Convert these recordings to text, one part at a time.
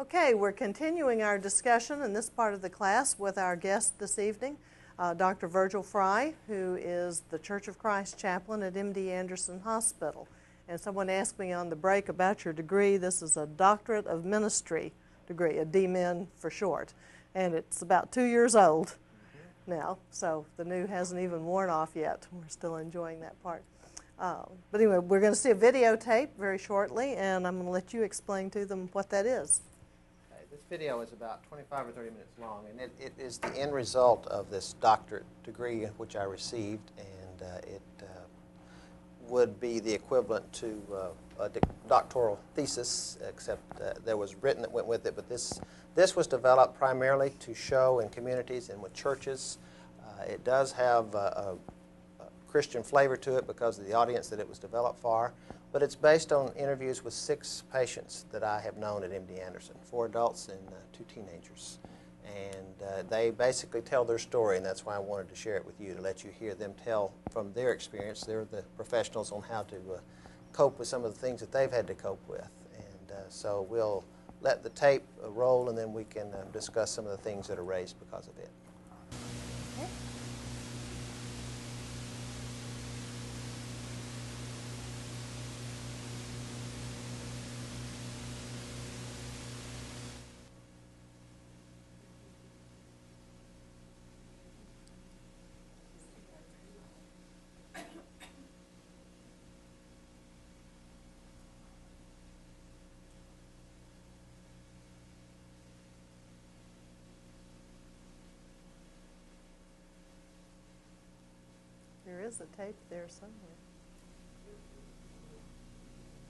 Okay, we're continuing our discussion in this part of the class with our guest this evening, Dr. Virgil Fry, who is the Church of Christ chaplain at MD Anderson Hospital. And someone asked me on the break about your degree. This is a Doctorate of Ministry degree, a DMin for short. And it's about 2 years old now, so the new hasn't even worn off yet. We're still enjoying that part. But anyway, we're going to see a videotape very shortly, and I'm going to let you explain to them what that is. This video is about 25 or 30 minutes long, and it is the end result of this doctorate degree which I received, and it would be the equivalent to a doctoral thesis, except there was written that went with it. But this was developed primarily to show in communities and with churches. It does have a Christian flavor to it because of the audience that it was developed for. But it's based on interviews with 6 patients that I have known at MD Anderson, 4 adults and 2 teenagers. And they basically tell their story, and that's why I wanted to share it with you, to let you hear them tell from their experience. They're the professionals on how to cope with some of the things that they've had to cope with. And so we'll let the tape roll, and then we can discuss some of the things that are raised because of it. There is a tape there somewhere.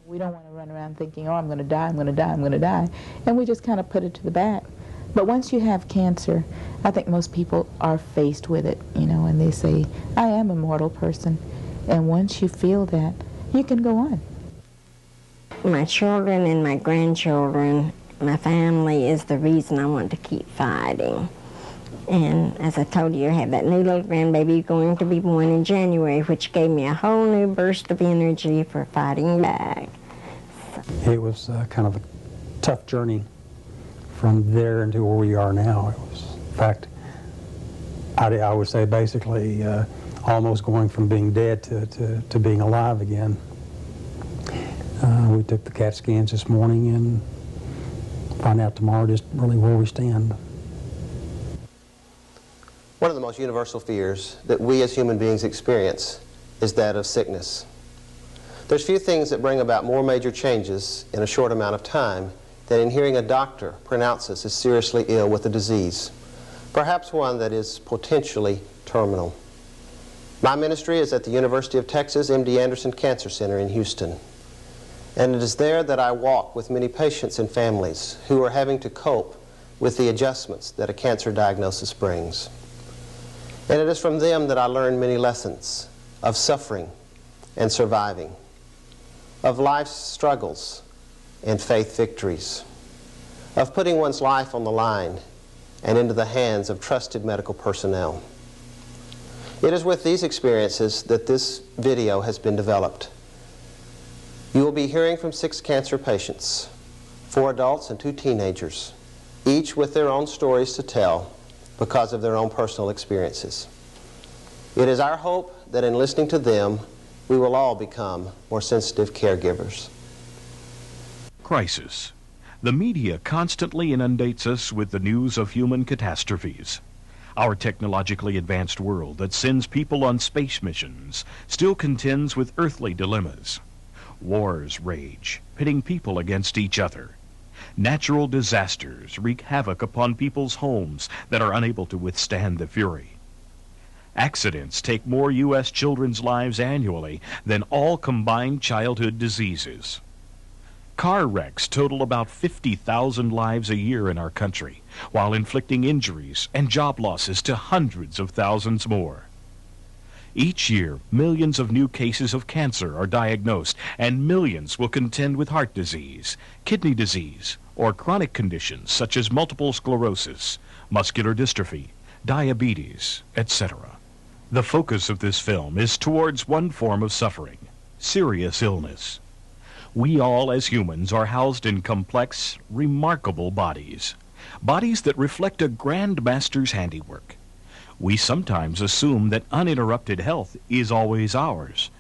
We don't want to run around thinking, oh, I'm going to die, I'm going to die, I'm going to die. And we just kind of put it to the back. But once you have cancer, I think most people are faced with it, you know, and they say, I am a mortal person. And once you feel that, you can go on. My children and my grandchildren, my family is the reason I want to keep fighting. And as I told you, I have that new little grandbaby going to be born in January, which gave me a whole new burst of energy for fighting back. It was kind of a tough journey from there into where we are now. It was, in fact, I would say basically almost going from being dead to being alive again. We took the CAT scans this morning and find out tomorrow just really where we stand. One of the most universal fears that we as human beings experience is that of sickness. There's few things that bring about more major changes in a short amount of time than in hearing a doctor pronounce us as seriously ill with a disease, perhaps one that is potentially terminal. My ministry is at the University of Texas MD Anderson Cancer Center in Houston, and it is there that I walk with many patients and families who are having to cope with the adjustments that a cancer diagnosis brings. And it is from them that I learn many lessons of suffering and surviving, of life's struggles and faith victories, of putting one's life on the line and into the hands of trusted medical personnel. It is with these experiences that this video has been developed. You will be hearing from 6 cancer patients, 4 adults and 2 teenagers, each with their own stories to tell because of their own personal experiences. It is our hope that in listening to them, we will all become more sensitive caregivers. Crisis. The media constantly inundates us with the news of human catastrophes. Our technologically advanced world that sends people on space missions still contends with earthly dilemmas. Wars rage, pitting people against each other. Natural disasters wreak havoc upon people's homes that are unable to withstand the fury. Accidents take more U.S. children's lives annually than all combined childhood diseases. Car wrecks total about 50,000 lives a year in our country, while inflicting injuries and job losses to hundreds of thousands more. Each year, millions of new cases of cancer are diagnosed, and millions will contend with heart disease, kidney disease, or chronic conditions such as multiple sclerosis, muscular dystrophy, diabetes, etc. The focus of this film is towards one form of suffering, serious illness. We all, as humans, are housed in complex, remarkable bodies. Bodies that reflect a grand master's handiwork. We sometimes assume that uninterrupted health is always ours,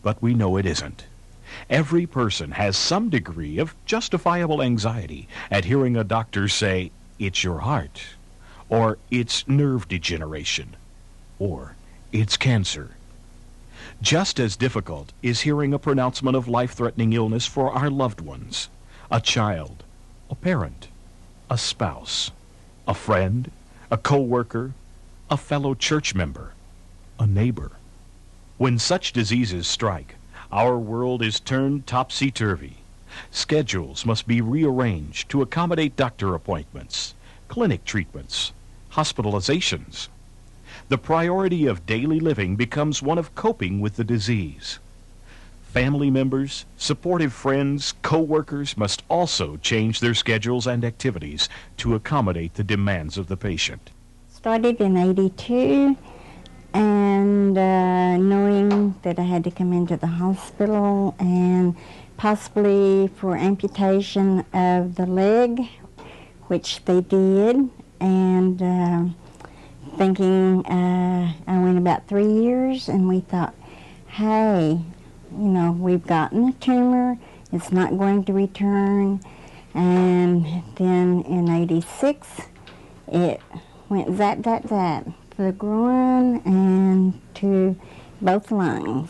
but we know it isn't. Every person has some degree of justifiable anxiety at hearing a doctor say, "It's your heart," or "It's nerve degeneration," or "It's cancer." Just as difficult is hearing a pronouncement of life-threatening illness for our loved ones, a child, a parent, a spouse, a friend, a co-worker, a fellow church member, a neighbor. When such diseases strike, our world is turned topsy-turvy. Schedules must be rearranged to accommodate doctor appointments, clinic treatments, hospitalizations. The priority of daily living becomes one of coping with the disease. Family members, supportive friends, co-workers must also change their schedules and activities to accommodate the demands of the patient. Started in '82, and knowing that I had to come into the hospital and possibly for amputation of the leg, which they did, and thinking, I went about 3 years, and we thought, hey, you know, we've gotten a tumor, it's not going to return. And then in '86, it went zap, to the groin and to both lungs.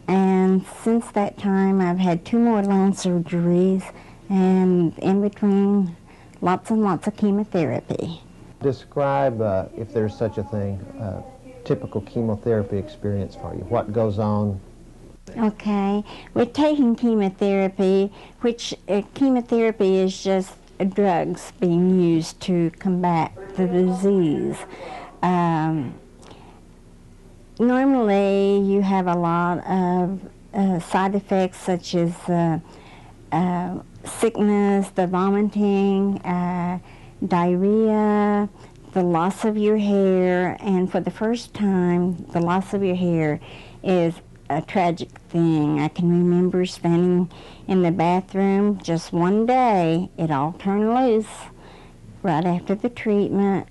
And since that time, I've had 2 more lung surgeries, and in between, lots and lots of chemotherapy. Describe, if there's such a thing, a typical chemotherapy experience for you. What goes on? Okay, we're taking chemotherapy, which chemotherapy is just drugs being used to combat the disease. Normally, you have a lot of side effects such as sickness, the vomiting, diarrhea, the loss of your hair, and for the first time, the loss of your hair is a tragic thing. I can remember standing in the bathroom just one day, it all turned loose right after the treatment,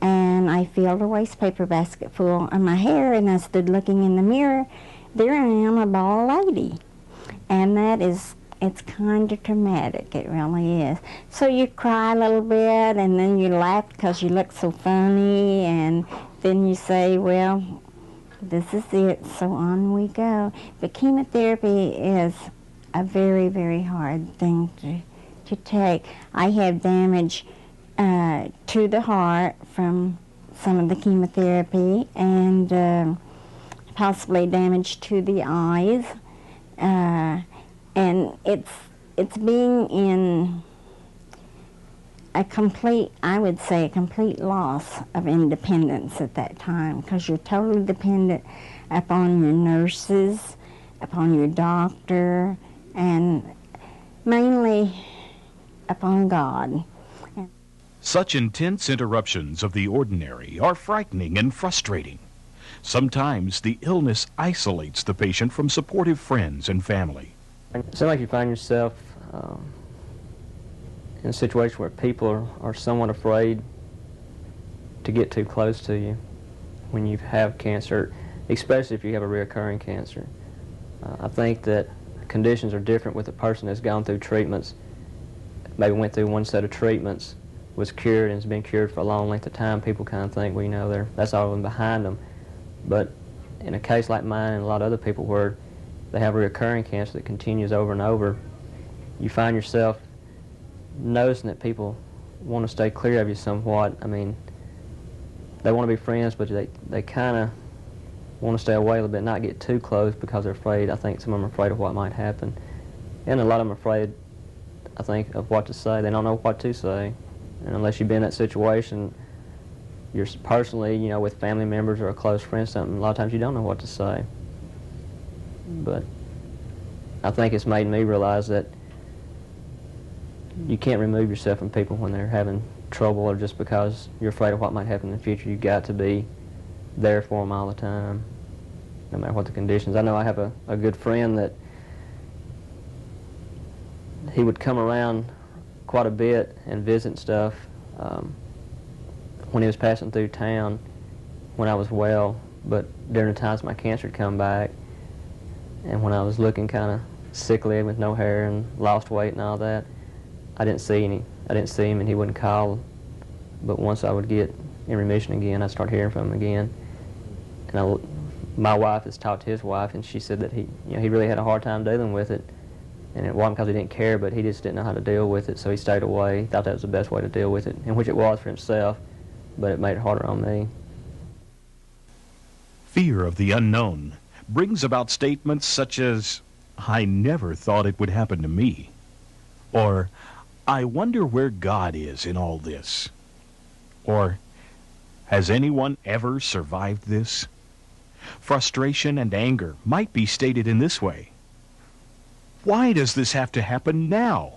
and I filled a waste paper basket full of my hair, and I stood looking in the mirror. There I am, a bald lady. And that is, it's kind of traumatic, it really is. So you cry a little bit, and then you laugh because you look so funny, and then you say, well, this is it, so on we go. But chemotherapy is a very, very hard thing to take. I have damage to the heart from some of the chemotherapy, and possibly damage to the eyes. And it's being in a complete, I would say, a complete loss of independence at that time, because you're totally dependent upon your nurses, upon your doctor, and mainly upon God. Such intense interruptions of the ordinary are frightening and frustrating. Sometimes the illness isolates the patient from supportive friends and family. It seems like you find yourself in a situation where people are somewhat afraid to get too close to you when you have cancer, especially if you have a recurring cancer. I think that conditions are different with a person that's gone through treatments, maybe went through one set of treatments, was cured, and has been cured for a long length of time. People kind of think, well, you know, that's all been behind them. But in a case like mine and a lot of other people where they have a recurring cancer that continues over and over, you find yourself noticing that people want to stay clear of you somewhat. I mean, they want to be friends, but they kind of want to stay away a little bit, not get too close because they're afraid. I think some of them are afraid of what might happen. And a lot of them are afraid, I think, of what to say. They don't know what to say. And unless you've been in that situation, you're personally, you know, with family members or a close friend, something, a lot of times you don't know what to say. But I think it's made me realize that you can't remove yourself from people when they're having trouble or just because you're afraid of what might happen in the future. You've got to be there for them all the time, no matter what the conditions. I know I have a good friend that he would come around quite a bit and visit and stuff when he was passing through town when I was well, but during the times my cancer had come back and when I was looking kind of sickly with no hair and lost weight and all that, I didn't see him and he wouldn't call. But once I would get in remission again, I'd start hearing from him again. And my wife has talked to his wife, and she said that he really had a hard time dealing with it. And it wasn't because he didn't care, but he just didn't know how to deal with it, so he stayed away. He thought that was the best way to deal with it, and which it was for himself, but it made it harder on me. Fear of the unknown brings about statements such as, "I never thought it would happen to me," or "I wonder where God is in all this," or "Has anyone ever survived this?" Frustration and anger might be stated in this way: "Why does this have to happen now?"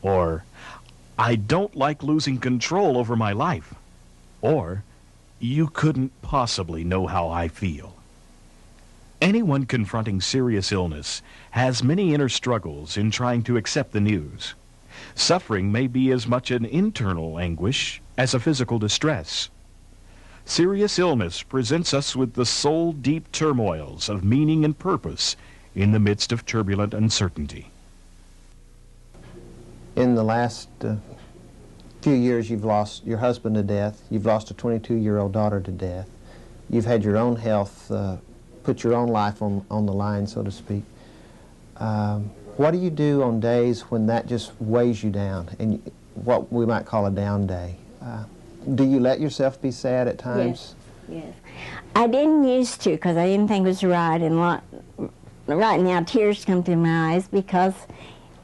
Or, "I don't like losing control over my life." Or, "You couldn't possibly know how I feel." Anyone confronting serious illness has many inner struggles in trying to accept the news. Suffering may be as much an internal anguish as a physical distress. Serious illness presents us with the soul-deep turmoils of meaning and purpose in the midst of turbulent uncertainty. In the last few years, you've lost your husband to death. You've lost a 22-year-old daughter to death. You've had your own health, put your own life on the line, so to speak. What do you do on days when that just weighs you down, and what we might call a down day? Do you let yourself be sad at times? Yes. I didn't used to, because I didn't think it was right, and right now tears come to my eyes because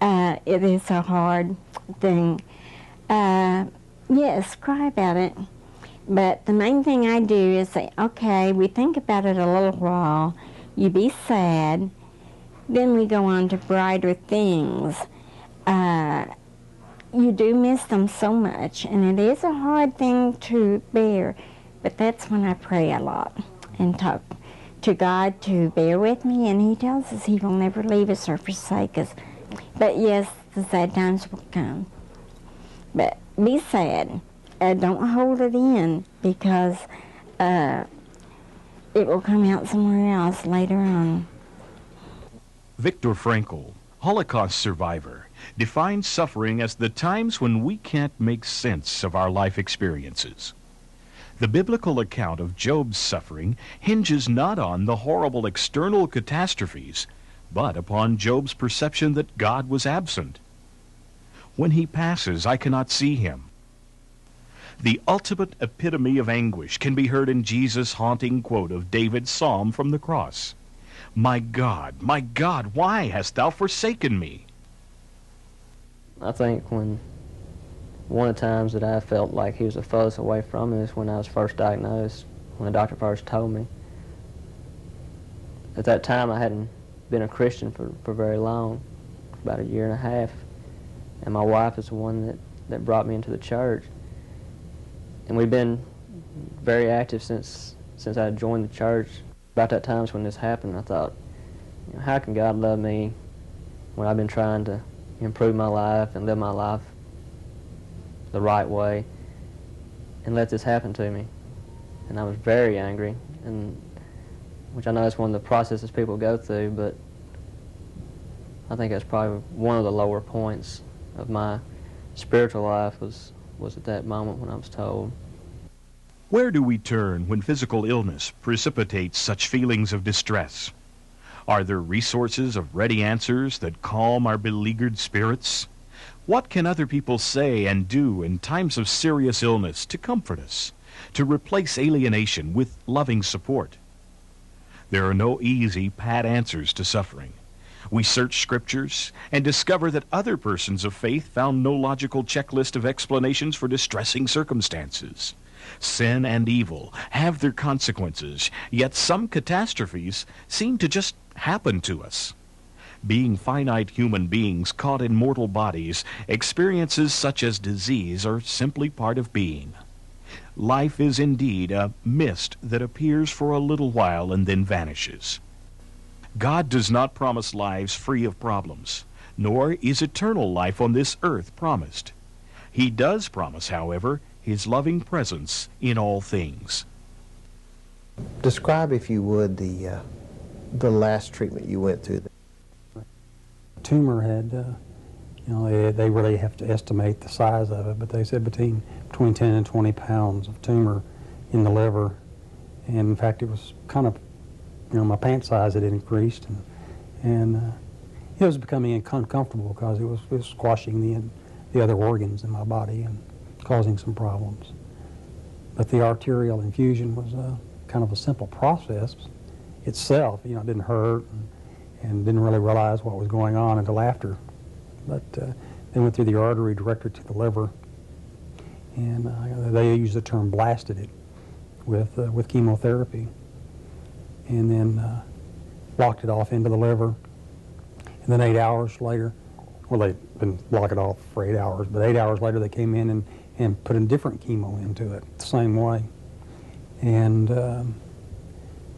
it is a hard thing. Yes, cry about it. But the main thing I do is say, okay, we think about it a little while, you be sad, then we go on to brighter things. You do miss them so much, and it is a hard thing to bear, but that's when I pray a lot and talk to God to bear with me, and He tells us He will never leave us or forsake us. But yes, the sad times will come. But be sad. Don't hold it in, because it will come out somewhere else later on. Viktor Frankl, Holocaust survivor, defines suffering as the times when we can't make sense of our life experiences. The biblical account of Job's suffering hinges not on the horrible external catastrophes, but upon Job's perception that God was absent. "When he passes, I cannot see him." The ultimate epitome of anguish can be heard in Jesus' haunting quote of David's psalm from the cross: my God, why hast thou forsaken me?" I think one of the times that I felt like he was the furthest away from me is when I was first diagnosed, when the doctor first told me. At that time, I hadn't been a Christian for very long, about a year and a half, and my wife is the one that brought me into the church. And we've been very active since I had joined the church. About that time when this happened, I thought, how can God love me when I've been trying to improve my life and live my life the right way, and let this happen to me? And I was very angry, and which I know is one of the processes people go through, but I think that's probably one of the lower points of my spiritual life was at that moment when I was told. Where do we turn when physical illness precipitates such feelings of distress? Are there resources of ready answers that calm our beleaguered spirits? What can other people say and do in times of serious illness to comfort us, to replace alienation with loving support? There are no easy, pat answers to suffering. We search scriptures and discover that other persons of faith found no logical checklist of explanations for distressing circumstances. Sin and evil have their consequences, yet some catastrophes seem to just happen to us. Being finite human beings caught in mortal bodies, experiences such as disease are simply part of being. Life is indeed a mist that appears for a little while and then vanishes. God does not promise lives free of problems, nor is eternal life on this earth promised. He does promise, however, his loving presence in all things. Describe, if you would, the last treatment you went through. Tumor had, they really have to estimate the size of it, but they said between 10 and 20 pounds of tumor in the liver. And in fact, it was kind of, my pant size had increased, and it was becoming uncomfortable because it was squashing the other organs in my body and causing some problems. But the arterial infusion was kind of a simple process itself. It didn't hurt and didn't really realize what was going on until after. But they went through the artery directly to the liver, and they used the term blasted it with chemotherapy, and then blocked it off into the liver. And then 8 hours later, well, they didn't block it off for 8 hours, but 8 hours later they came in and put a different chemo into it the same way. And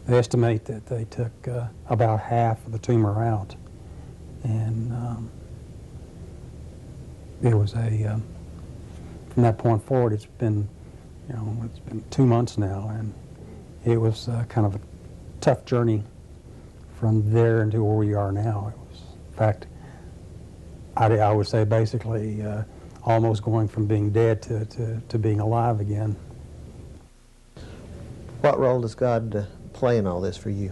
they estimate that they took about half of the tumor out. And it was from that point forward, it's been 2 months now, and it was kind of a tough journey from there into where we are now. It was, in fact, I would say basically almost going from being dead to being alive again. What role does God play in all this for you?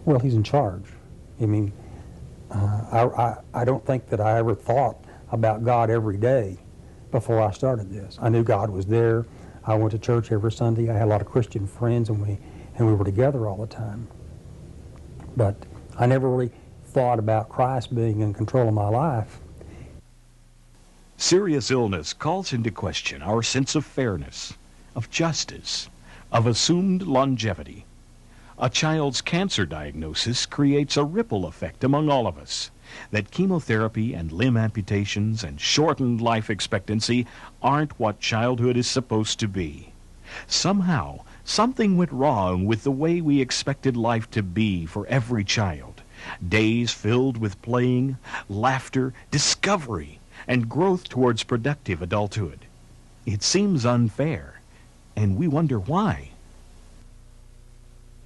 Well, he's in charge. I mean, I don't think that I ever thought about God every day before I started this. I knew God was there. I went to church every Sunday. I had a lot of Christian friends, and we were together all the time. But I never really thought about Christ being in control of my life. Serious illness calls into question our sense of fairness, of justice, of assumed longevity. A child's cancer diagnosis creates a ripple effect among all of us, that chemotherapy and limb amputations and shortened life expectancy aren't what childhood is supposed to be. Somehow, something went wrong with the way we expected life to be for every child. Days filled with playing, laughter, discovery, and growth towards productive adulthood. It seems unfair, and we wonder why.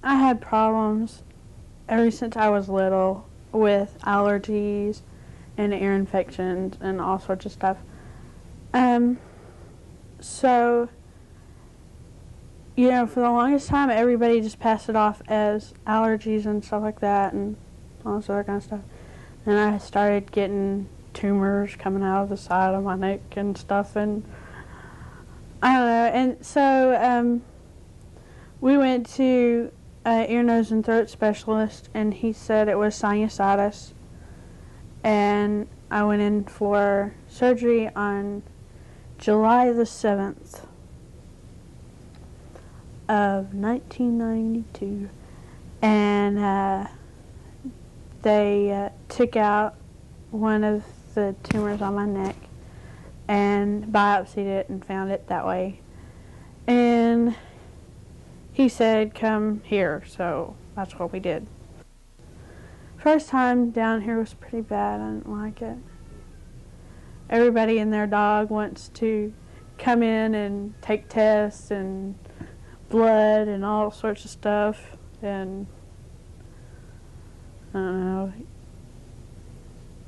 I had problems ever since I was little with allergies and ear infections and all sorts of stuff. So, for the longest time, everybody just passed it off as allergies and stuff like that and all this other kind of stuff. And I started getting tumors coming out of the side of my neck and stuff, and I don't know. And so we went to an ear, nose, and throat specialist, and he said it was sinusitis. And I went in for surgery on July the 7th of 1992. And they took out one of the tumors on my neck and biopsied it and found it that way. And he said, come here, so that's what we did. First time down here was pretty bad. I didn't like it. Everybody and their dog wants to come in and take tests and blood and all sorts of stuff, and I don't know.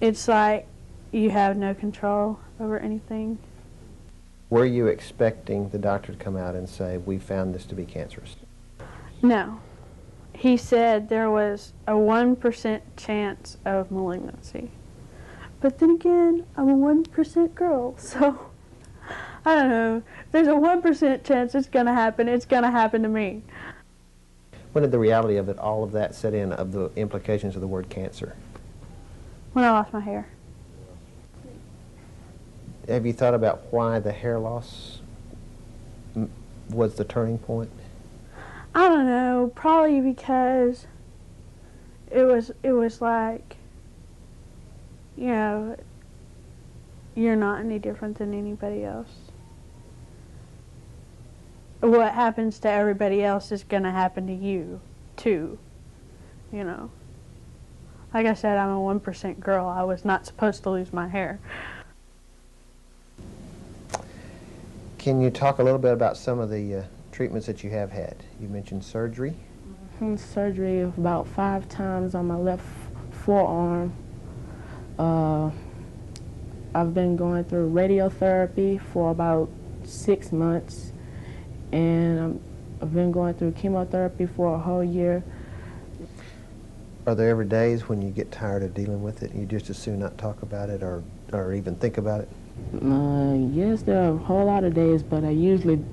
It's like you have no control over anything. Were you expecting the doctor to come out and say, we found this to be cancerous? No. He said there was a 1% chance of malignancy. But then again, I'm a 1% girl, so I don't know. If there's a 1% chance it's going to happen, it's going to happen to me. When did the reality of it, all of that set in, of the implications of the word cancer? When I lost my hair. Have you thought about why the hair loss was the turning point? I don't know. Probably because it was like, you're not any different than anybody else. What happens to everybody else is going to happen to you, too. Like I said, I'm a 1% girl. I was not supposed to lose my hair. Can you talk a little bit about some of the treatments that you have had? You mentioned surgery. Surgery about 5 times on my left forearm. I've been going through radiotherapy for about 6 months, and I've been going through chemotherapy for a whole year. Are there ever days when you get tired of dealing with it and you just as soon not talk about it or even think about it? Yes, there are a whole lot of days, but I usually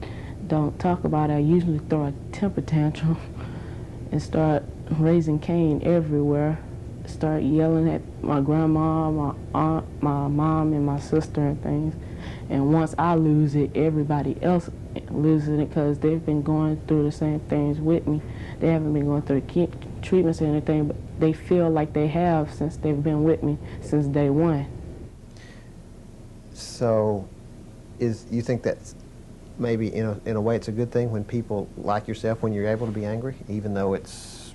don't talk about it. I usually throw a temper tantrum and start raising Cain everywhere. Start yelling at my grandma, my aunt, my mom, and my sister and things. And once I lose it, everybody else loses it because they've been going through the same things with me. They haven't been going through the treatments or anything, but they feel like they have since they've been with me since day one. So, you think that's maybe in a way it's a good thing when people like yourself, when you're able to be angry, even though it's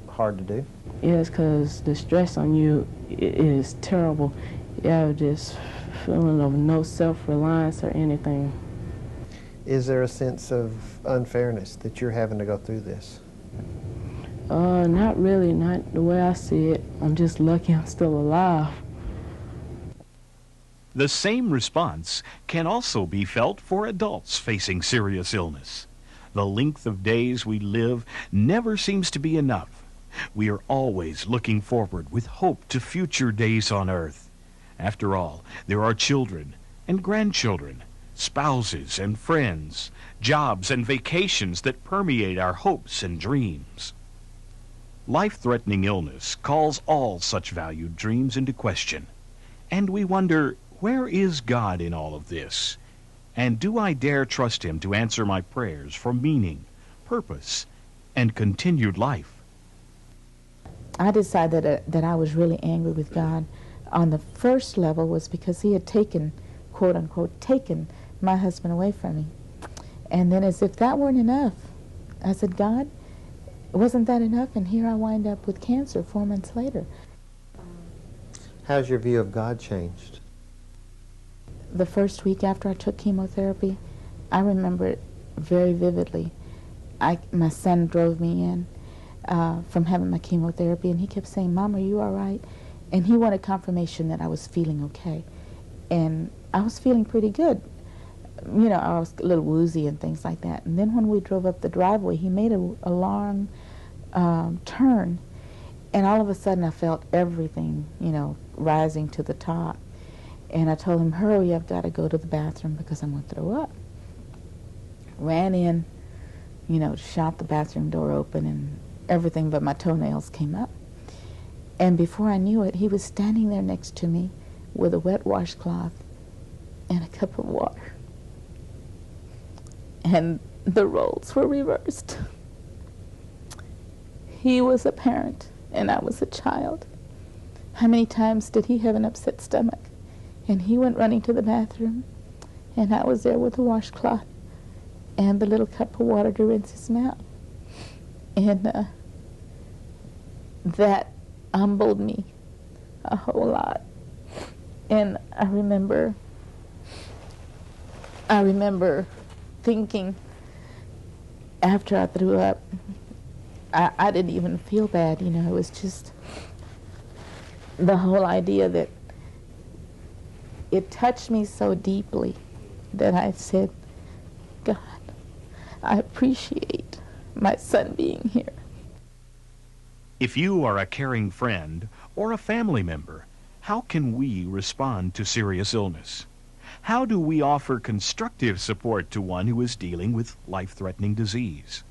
hard to do? Yes, because the stress on you is terrible. You have this feeling of no self-reliance or anything. Is there a sense of unfairness that you're having to go through this? Not really, not the way I see it. I'm just lucky I'm still alive. The same response can also be felt for adults facing serious illness. The length of days we live never seems to be enough. We are always looking forward with hope to future days on earth. After all, there are children and grandchildren, spouses and friends, jobs and vacations that permeate our hopes and dreams. Life-threatening illness calls all such valued dreams into question, and we wonder, where is God in all of this? And do I dare trust Him to answer my prayers for meaning, purpose, and continued life? I decided that I was really angry with God. On the first level was because He had taken, quote unquote, taken my husband away from me. And then as if that weren't enough, I said, God, wasn't that enough? And here I wind up with cancer 4 months later. How's your view of God changed? The first week after I took chemotherapy, I remember it very vividly. My son drove me in from having my chemotherapy, and he kept saying, Mom, are you all right? And he wanted confirmation that I was feeling okay. And I was feeling pretty good. You know, I was a little woozy and things like that. And then when we drove up the driveway, he made a long turn, and all of a sudden I felt everything, you know, rising to the top. And I told him, hurry, I've got to go to the bathroom because I'm going to throw up. Ran in, you know, shot the bathroom door open, and everything but my toenails came up. And before I knew it, he was standing there next to me with a wet washcloth and a cup of water. And the roles were reversed. He was a parent, and I was a child. How many times did he have an upset stomach? And he went running to the bathroom, and I was there with the washcloth and the little cup of water to rinse his mouth. And that humbled me a whole lot. And I remember thinking after I threw up, I didn't even feel bad, you know. It was just the whole idea that it touched me so deeply that I said, God, I appreciate my son being here. If you are a caring friend or a family member, how can we respond to serious illness? How do we offer constructive support to one who is dealing with life-threatening disease?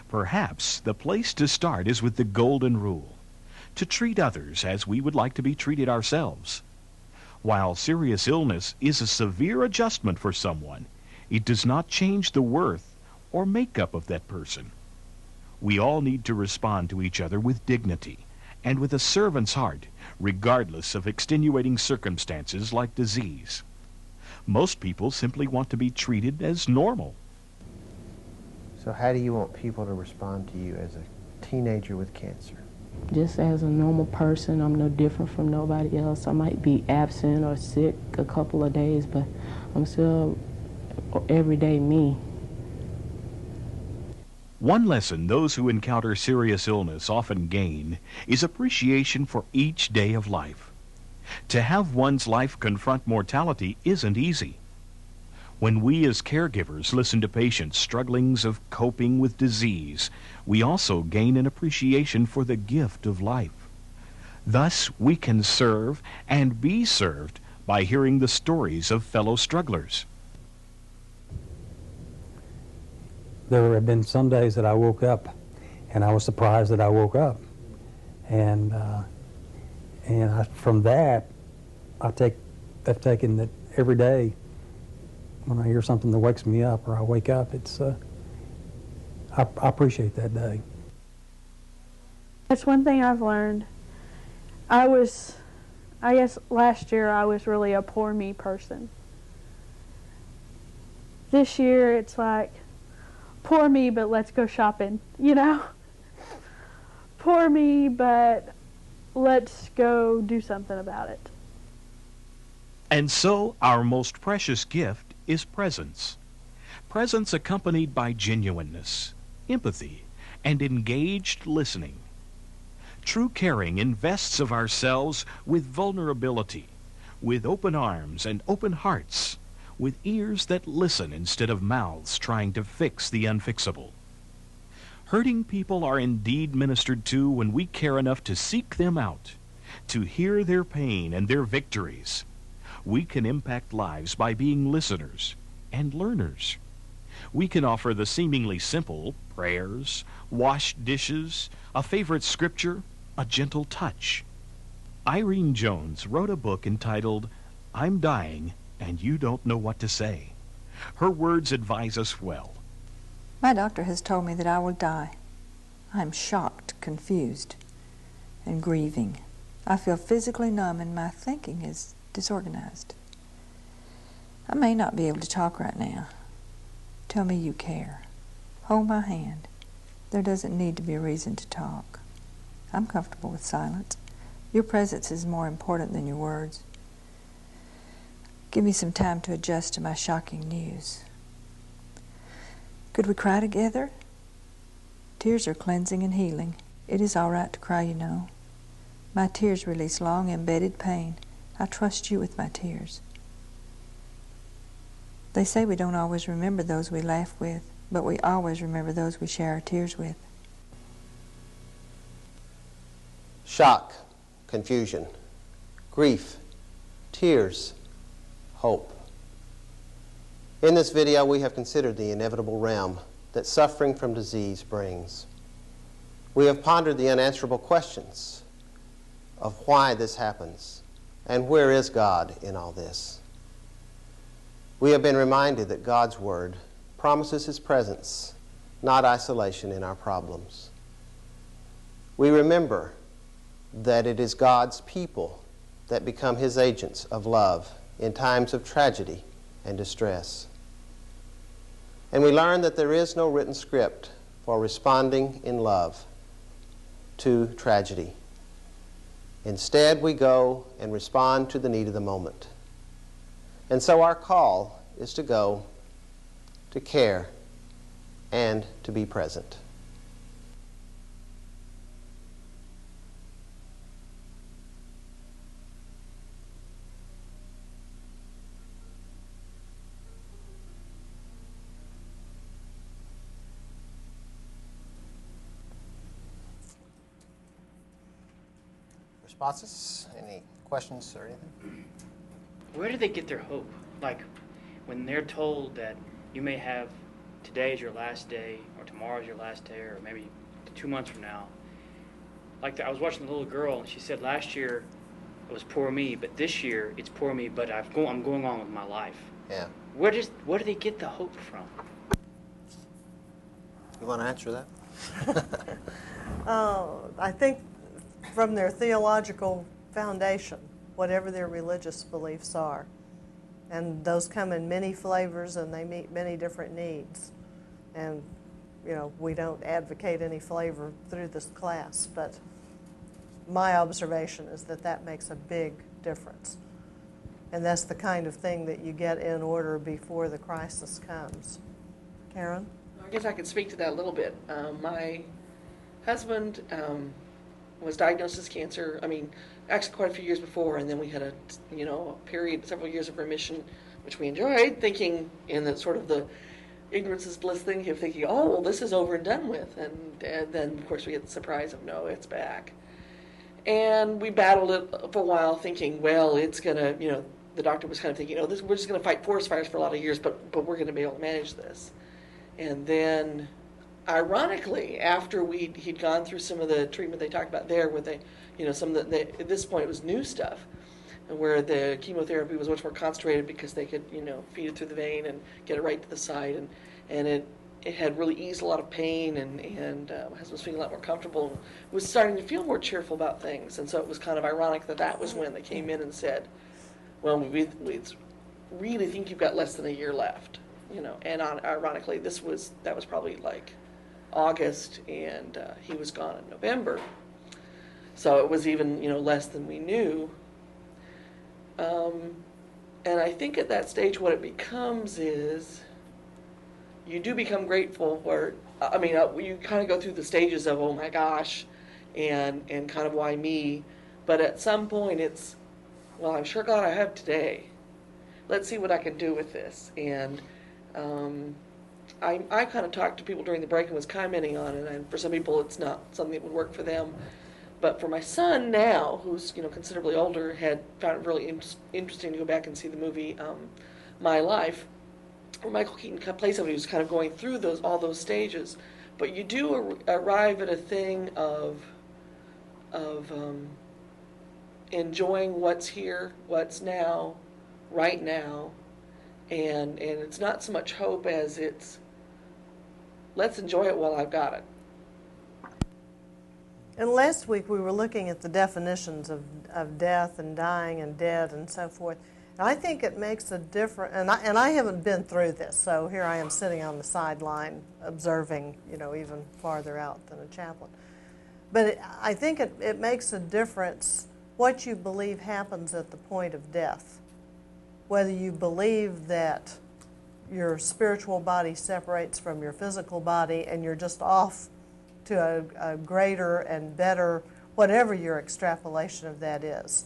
Perhaps the place to start is with the golden rule, to treat others as we would like to be treated ourselves. While serious illness is a severe adjustment for someone, it does not change the worth or makeup of that person. We all need to respond to each other with dignity and with a servant's heart, regardless of extenuating circumstances like disease. Most people simply want to be treated as normal. So how do you want people to respond to you as a teenager with cancer? Just as a normal person, I'm no different from nobody else. I might be absent or sick a couple of days, but I'm still everyday me. One lesson those who encounter serious illness often gain is appreciation for each day of life. To have one's life confront mortality isn't easy. When we as caregivers listen to patients' strugglings of coping with disease, we also gain an appreciation for the gift of life. Thus, we can serve and be served by hearing the stories of fellow strugglers. There have been some days that I woke up and I was surprised that I woke up. And from that, I've taken that every day when I hear something that wakes me up or I wake up, it's I appreciate that day. That's one thing I've learned. I guess last year I was really a poor me person. This year it's like, poor me, but let's go shopping, you know? Poor me, but let's go do something about it. And so our most precious gift is presence. Presence accompanied by genuineness, empathy, and engaged listening. True caring invests of ourselves with vulnerability, with open arms and open hearts, with ears that listen instead of mouths trying to fix the unfixable. Hurting people are indeed ministered to when we care enough to seek them out, to hear their pain and their victories. We can impact lives by being listeners and learners. We can offer the seemingly simple prayers, washed dishes, a favorite scripture, a gentle touch. Irene Jones wrote a book entitled, "I'm Dying and You Don't Know What to Say." Her words advise us well. My doctor has told me that I will die. I am shocked, confused, and grieving. I feel physically numb and my thinking is disorganized. I may not be able to talk right now. Tell me you care. Hold my hand. There doesn't need to be a reason to talk. I'm comfortable with silence. Your presence is more important than your words. Give me some time to adjust to my shocking news. Could we cry together? Tears are cleansing and healing. It is all right to cry, you know. My tears release long embedded pain. I trust you with my tears. They say we don't always remember those we laugh with, but we always remember those we share our tears with. Shock, confusion, grief, tears, hope. In this video, we have considered the inevitable realm that suffering from disease brings. We have pondered the unanswerable questions of why this happens and where is God in all this. We have been reminded that God's Word promises His presence, not isolation in our problems. We remember that it is God's people that become His agents of love in times of tragedy and distress. And we learn that there is no written script for responding in love to tragedy. Instead, we go and respond to the need of the moment. And so our call is to go, to care, and to be present. Responses? Any questions or anything? Where do they get their hope? Like, when they're told that you may have today is your last day, or tomorrow is your last day, or maybe 2 months from now. Like, I was watching the little girl, and she said last year it was poor me, but this year it's poor me, but I'm going on with my life. Yeah. Where do they get the hope from? You want to answer that? I think from their theological foundation, whatever their religious beliefs are. And those come in many flavors and they meet many different needs. And, you know, we don't advocate any flavor through this class, but my observation is that that makes a big difference. And that's the kind of thing that you get in order before the crisis comes. Karen? I guess I could speak to that a little bit. My husband was diagnosed as cancer, actually quite a few years before, and then we had a period, several years of remission, which we enjoyed, thinking in the sort of the ignorance is bliss thing of thinking, oh, well, this is over and done with. And then, of course, we get the surprise of, no, it's back. And we battled it for a while thinking, well, it's going to, the doctor was kind of thinking, we're just going to fight forest fires for a lot of years, but we're going to be able to manage this. And then, ironically, after he'd gone through some of the treatment they talked about there, where they, some of the at this point it was new stuff, where the chemotherapy was much more concentrated because they could, feed it through the vein and get it right to the site, and it had really eased a lot of pain, and my husband was feeling a lot more comfortable, and was starting to feel more cheerful about things, and so it was kind of ironic that was when they came in and said, well, we really think you've got less than a year left, and ironically that was probably like August, and he was gone in November, so it was even less than we knew. And I think at that stage what it becomes is you do become grateful, or you kind of go through the stages of, oh my gosh, and kind of why me, but at some point it's, well, I'm sure glad I have today. Let's see what I can do with this. And I kind of talked to people during the break and was commenting on it, and for some people it's not something that would work for them. But for my son now, who's considerably older, had found it really interesting to go back and see the movie My Life, where Michael Keaton plays somebody who's kind of going through all those stages. But you do arrive at a thing of enjoying what's here, what's now, right now, and it's not so much hope as it's let's enjoy it while I've got it. And last week we were looking at the definitions of death and dying and dead and so forth. And I think it makes a difference, and I haven't been through this, so here I am sitting on the sideline observing, even farther out than a chaplain. But I think it makes a difference what you believe happens at the point of death. Whether you believe that your spiritual body separates from your physical body and you're just off to a greater and better, whatever your extrapolation of that is.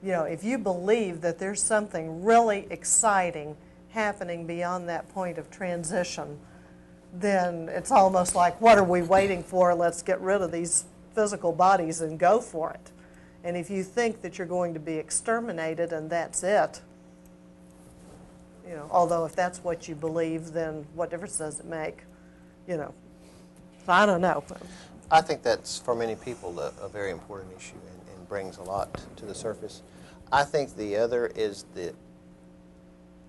If you believe that there's something really exciting happening beyond that point of transition, then it's almost like, what are we waiting for? Let's get rid of these physical bodies and go for it. And if you think that you're going to be exterminated and that's it, although if that's what you believe, then what difference does it make? So I don't know. I think that's, for many people, a very important issue and brings a lot to the surface. I think the other is the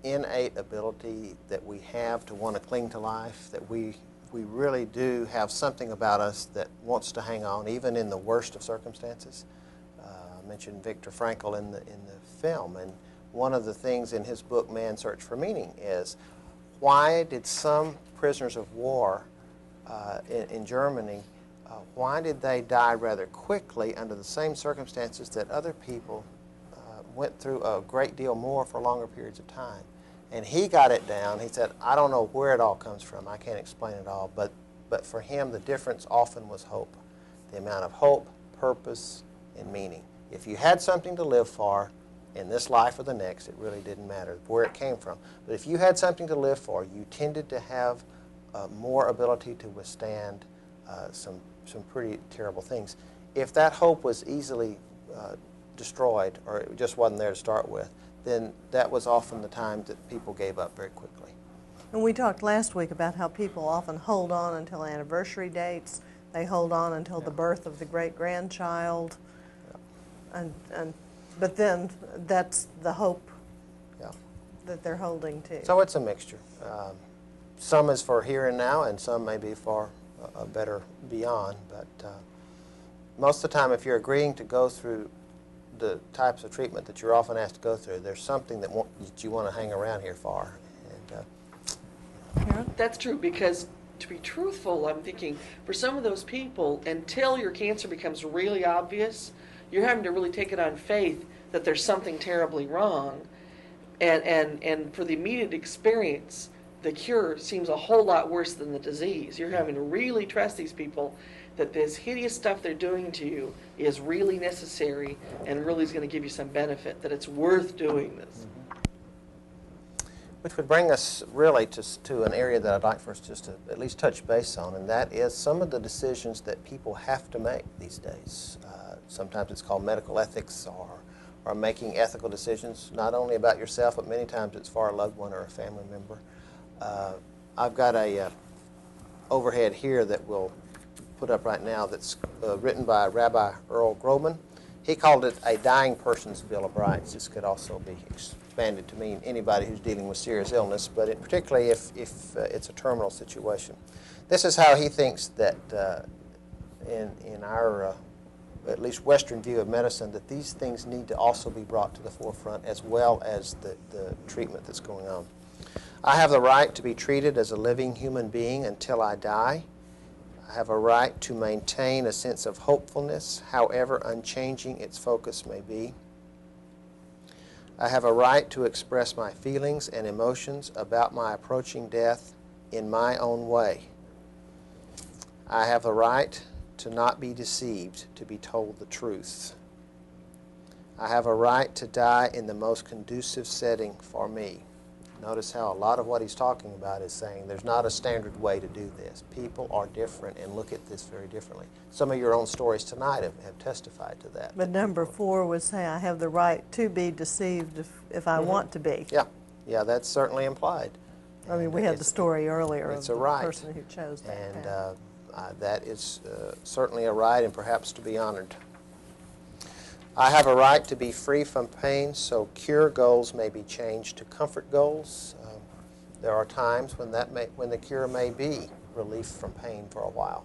innate ability that we have to want to cling to life, that we really do have something about us that wants to hang on, even in the worst of circumstances. I mentioned Viktor Frankl in the film, and one of the things in his book, Man's Search for Meaning, is why did some prisoners of war in Germany, why did they die rather quickly under the same circumstances that other people went through a great deal more for longer periods of time? And he got it down. He said, I don't know where it all comes from. I can't explain it all. But for him, the difference often was hope. The amount of hope, purpose, and meaning. If you had something to live for in this life or the next, it really didn't matter where it came from. But if you had something to live for, you tended to have more ability to withstand some pretty terrible things. If that hope was easily destroyed, or it just wasn't there to start with, then that was often the time that people gave up very quickly. And we talked last week about how people often hold on until anniversary dates. They hold on until the birth of the great-grandchild. But then that's the hope that they're holding to. So it's a mixture. Some is for here and now, and some may be for a better beyond. But most of the time, if you're agreeing to go through the types of treatment that you're often asked to go through, there's something that you want to hang around here for. And, that's true, because to be truthful, I'm thinking for some of those people, until your cancer becomes really obvious, you're having to really take it on faith that there's something terribly wrong. And for the immediate experience, the cure seems a whole lot worse than the disease. You're having to really trust these people that this hideous stuff they're doing to you is really necessary and really is going to give you some benefit, that it's worth doing this. Which would bring us really to an area that I'd like for us just to at least touch base on, and that is some of the decisions that people have to make these days. Sometimes it's called medical ethics, or making ethical decisions, not only about yourself, but many times it's for a loved one or a family member. I've got a overhead here that we'll put up right now that's written by Rabbi Earl Groman. He called it a dying person's Bill of Rights. This could also be expanded to mean anybody who's dealing with serious illness, but particularly if it's a terminal situation. This is how he thinks that in our at least Western view of medicine, that these things need to also be brought to the forefront as well as the treatment that's going on. I have the right to be treated as a living human being until I die. I have a right to maintain a sense of hopefulness, however unchanging its focus may be. I have a right to express my feelings and emotions about my approaching death in my own way. I have the right to not be deceived, to be told the truth. I have a right to die in the most conducive setting for me. Notice how a lot of what he's talking about is saying there's not a standard way to do this. People are different and look at this very differently. Some of your own stories tonight have testified to that. But number 4 would say I have the right to be deceived if I want to be. Yeah, that's certainly implied. I mean, we had the story earlier of the right. person who chose that And path. that is certainly a right and perhaps to be honored. I have a right to be free from pain, so cure goals may be changed to comfort goals. There are times when the cure may be relief from pain for a while.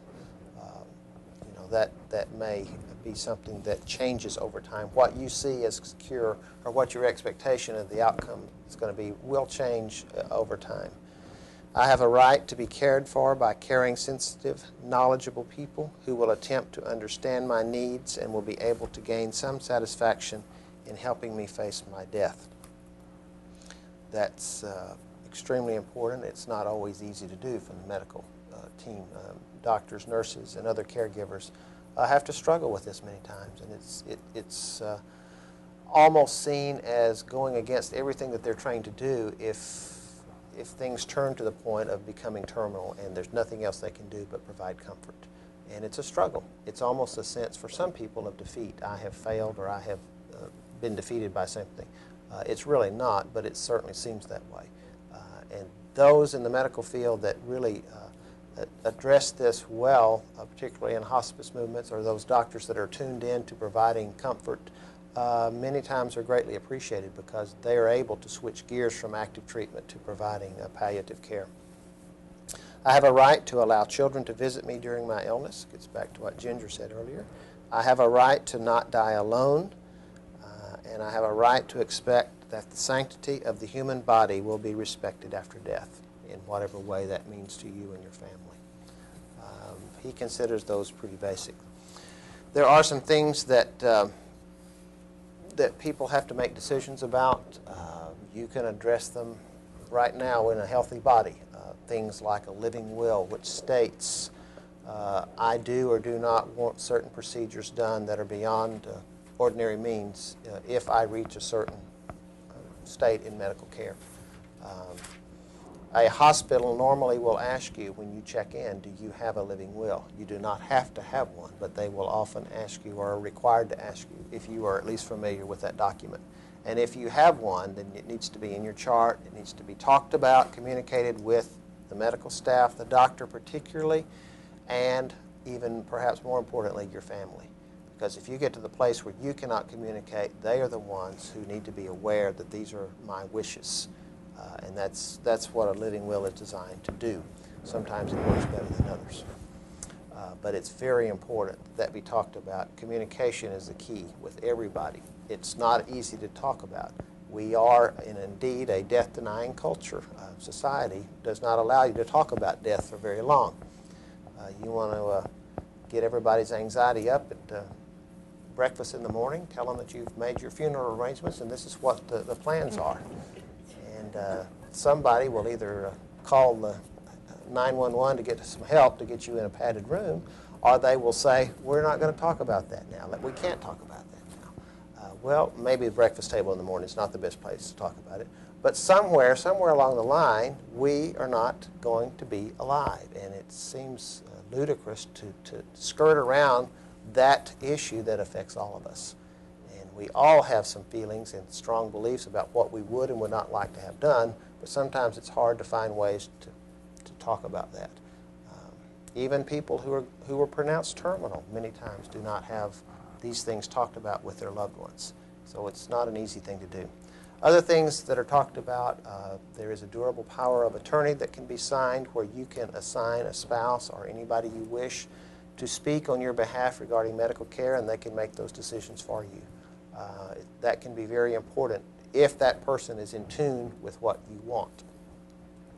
That may be something that changes over time. What you see as cure or what your expectation of the outcome is going to be will change over time. I have a right to be cared for by caring, sensitive, knowledgeable people who will attempt to understand my needs and will be able to gain some satisfaction in helping me face my death. That's extremely important. It's not always easy to do from the medical team. Doctors, nurses, and other caregivers have to struggle with this many times, and it's almost seen as going against everything that they're trained to do if things turn to the point of becoming terminal and there's nothing else they can do but provide comfort. And it's a struggle. It's almost a sense for some people of defeat. I have failed or I have been defeated by something. It's really not, but it certainly seems that way. And those in the medical field that really address this well, particularly in hospice movements, or those doctors that are tuned in to providing comfort, many times are greatly appreciated because they are able to switch gears from active treatment to providing palliative care. I have a right to allow children to visit me during my illness. Gets back to what Ginger said earlier. I have a right to not die alone, and I have a right to expect that the sanctity of the human body will be respected after death in whatever way that means to you and your family. He considers those pretty basic. There are some things that that people have to make decisions about. You can address them right now in a healthy body. Things like a living will, which states, I do or do not want certain procedures done that are beyond ordinary means if I reach a certain state in medical care. A hospital normally will ask you when you check in, do you have a living will? You do not have to have one, but they will often ask you or are required to ask you if you are at least familiar with that document. And if you have one, then it needs to be in your chart. It needs to be talked about, communicated with the medical staff, the doctor particularly, and even perhaps more importantly, your family. Because if you get to the place where you cannot communicate, they are the ones who need to be aware that these are my wishes. And that's what a living will is designed to do. Sometimes it works better than others. But it's very important that we talked about. Communication is the key with everybody. It's not easy to talk about. We are, indeed, a death-denying culture. Society does not allow you to talk about death for very long. You want to get everybody's anxiety up at breakfast in the morning, tell them that you've made your funeral arrangements and this is what the plans are. And somebody will either call the 911 to get some help to get you in a padded room, or they will say, we're not going to talk about that now. We can't talk about that now. Well, maybe the breakfast table in the morning is not the best place to talk about it. But somewhere along the line, we are not going to be alive. And it seems ludicrous to skirt around that issue that affects all of us. And we all have some feelings and strong beliefs about what we would and would not like to have done, but sometimes it's hard to find ways to talk about that. Even people who are pronounced terminal many times do not have these things talked about with their loved ones. So it's not an easy thing to do. Other things that are talked about, there is a durable power of attorney that can be signed where you can assign a spouse or anybody you wish to speak on your behalf regarding medical care, and they can make those decisions for you. That can be very important if that person is in tune with what you want.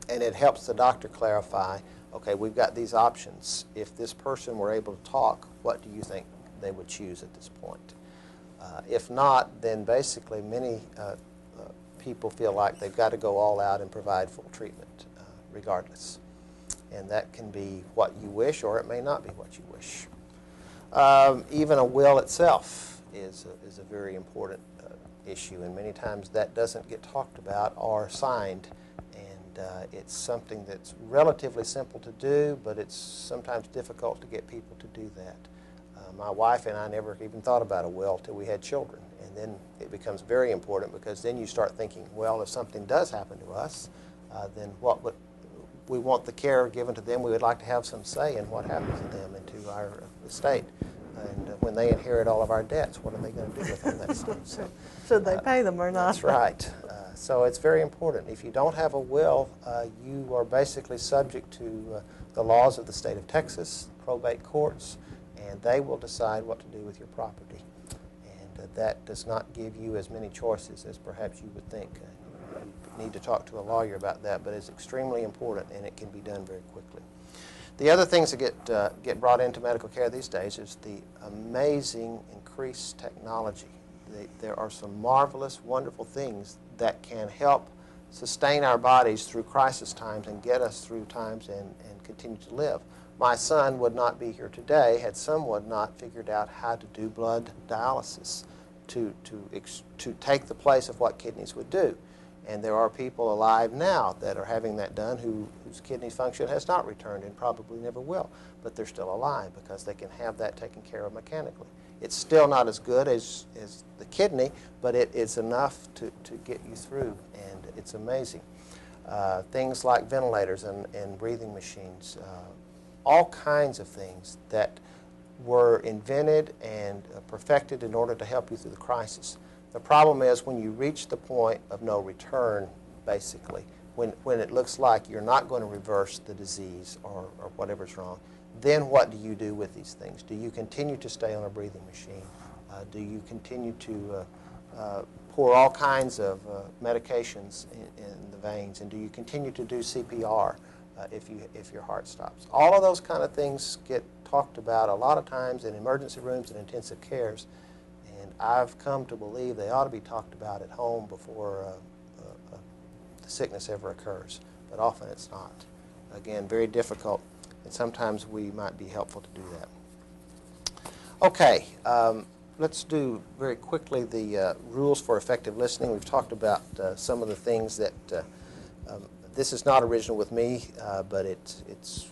And it helps the doctor clarify, okay, we've got these options. If this person were able to talk, what do you think they would choose at this point? If not, then basically many people feel like they've got to go all out and provide full treatment regardless. And that can be what you wish, or it may not be what you wish. Even a will itself is a very important issue, and many times that doesn't get talked about or signed. And it's something that's relatively simple to do, but it's sometimes difficult to get people to do that. My wife and I never even thought about a will till we had children. And then it becomes very important, because then you start thinking, well, if something does happen to us, then what would we want the care given to them? We would like to have some say in what happens to them and to our estate. And when they inherit all of our debts, what are they going to do with all that stuff? So, should they pay them or not? That's right. So it's very important. If you don't have a will, you are basically subject to the laws of the state of Texas, probate courts, and they will decide what to do with your property. And that does not give you as many choices as perhaps you would think. You need to talk to a lawyer about that, but it's extremely important, and it can be done very quickly. The other things that get brought into medical care these days is the amazing increased technology. There are some marvelous, wonderful things that can help sustain our bodies through crisis times and get us through times and continue to live. My son would not be here today had someone not figured out how to do blood dialysis to take the place of what kidneys would do. And there are people alive now that are having that done whose kidney function has not returned and probably never will, but they're still alive because they can have that taken care of mechanically. It's still not as good as the kidney, but it is enough to get you through, and it's amazing. Things like ventilators and breathing machines, all kinds of things that were invented and perfected in order to help you through the crisis. The problem is when you reach the point of no return, basically, when it looks like you're not going to reverse the disease or whatever's wrong, then what do you do with these things? Do you continue to stay on a breathing machine? Do you continue to pour all kinds of medications in the veins? And do you continue to do CPR if your heart stops? All of those kind of things get talked about a lot of times in emergency rooms and intensive cares. And I've come to believe they ought to be talked about at home before the sickness ever occurs. But often it's not. Again, very difficult. And sometimes we might be helpful to do that. Okay, let's do very quickly the rules for effective listening. We've talked about some of the things that, this is not original with me, but it's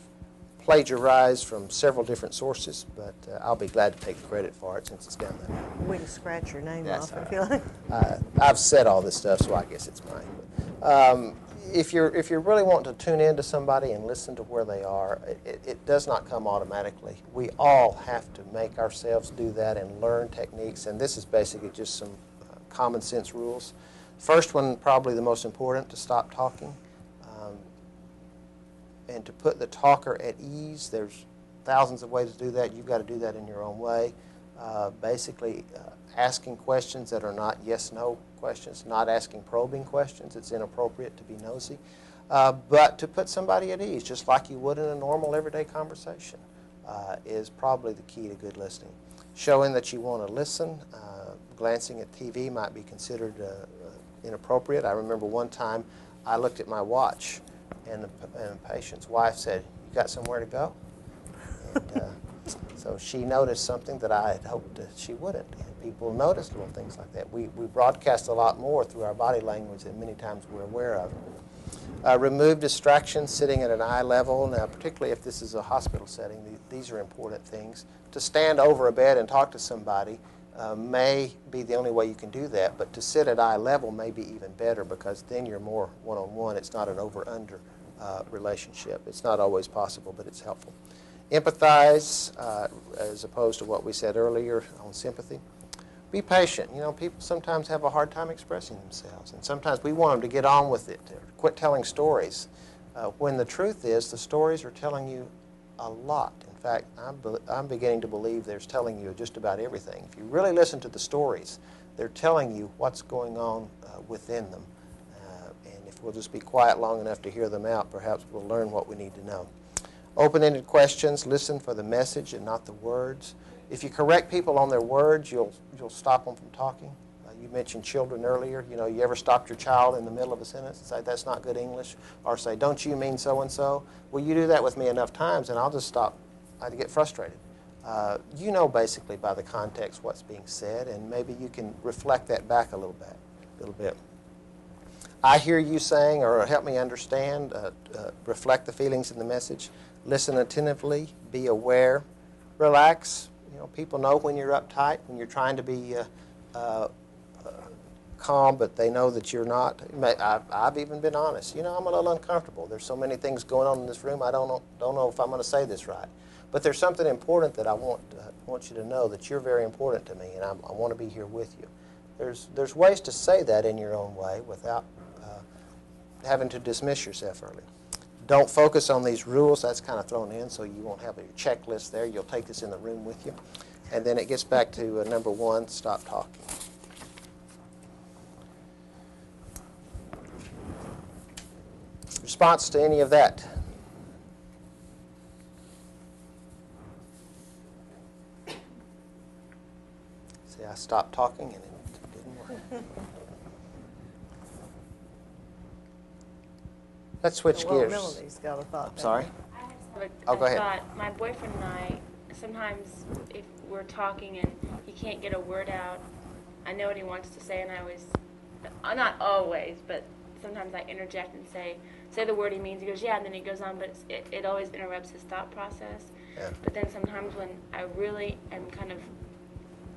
plagiarized from several different sources, but I'll be glad to take the credit for it since it's down there. We can scratch your name That's off if you like. I've said all this stuff, so I guess it's mine. But, if you're really wanting to tune in to somebody and listen to where they are, it does not come automatically. We all have to make ourselves do that and learn techniques, and this is basically just some common sense rules. First one, probably the most important, to stop talking and to put the talker at ease. There's thousands of ways to do that. You've got to do that in your own way. basically asking questions that are not yes-no questions, not asking probing questions. It's inappropriate to be nosy. But to put somebody at ease, just like you would in a normal everyday conversation, is probably the key to good listening. Showing that you want to listen, glancing at TV might be considered inappropriate. I remember one time I looked at my watch, and the patient's wife said, "You got somewhere to go?" And, so she noticed something that I had hoped that she wouldn't. And people notice little things like that. We broadcast a lot more through our body language than many times we're aware of. Remove distractions, sitting at an eye level. Now, particularly if this is a hospital setting, these are important things. To stand over a bed and talk to somebody may be the only way you can do that, but to sit at eye level may be even better, because then you're more one-on-one. It's not an over-under relationship. It's not always possible, but it's helpful. Empathize, as opposed to what we said earlier on sympathy. Be patient. You know, people sometimes have a hard time expressing themselves, and sometimes we want them to get on with it, or quit telling stories, when the truth is the stories are telling you a lot. In fact, I'm beginning to believe they're telling you just about everything. If you really listen to the stories, they're telling you what's going on within them. And if we'll just be quiet long enough to hear them out, perhaps we'll learn what we need to know. Open-ended questions, listen for the message and not the words. If you correct people on their words, you'll stop them from talking. You mentioned children earlier. You know, you ever stopped your child in the middle of a sentence and say, "That's not good English," or say, "Don't you mean so-and-so?" Well, you do that with me enough times, and I'll just stop. I get frustrated. You know basically by the context what's being said, and maybe you can reflect that back a little bit. I hear you saying, or help me understand, reflect the feelings in the message. Listen attentively, be aware, relax. You know, people know when you're uptight, when you're trying to be calm, but they know that you're not. I've even been honest. You know, I'm a little uncomfortable. There's so many things going on in this room, I don't know if I'm going to say this right. But there's something important that I want you to know, that you're very important to me, and I want to be here with you. There's ways to say that in your own way without having to dismiss yourself early. Don't focus on these rules. That's kind of thrown in, so you won't have a checklist there. You'll take this in the room with you. And then it gets back to number one, stop talking. Response to any of that? See, I stopped talking and it didn't work. Let's switch gears. Melanie's got a thought. I'm sorry? I go ahead. thought my boyfriend and I, sometimes if we're talking and he can't get a word out, I know what he wants to say, and I always, not always, but sometimes I interject and say the word he means. He goes, yeah, and then he goes on, but it always interrupts his thought process. Yeah. But then sometimes when I really am kind of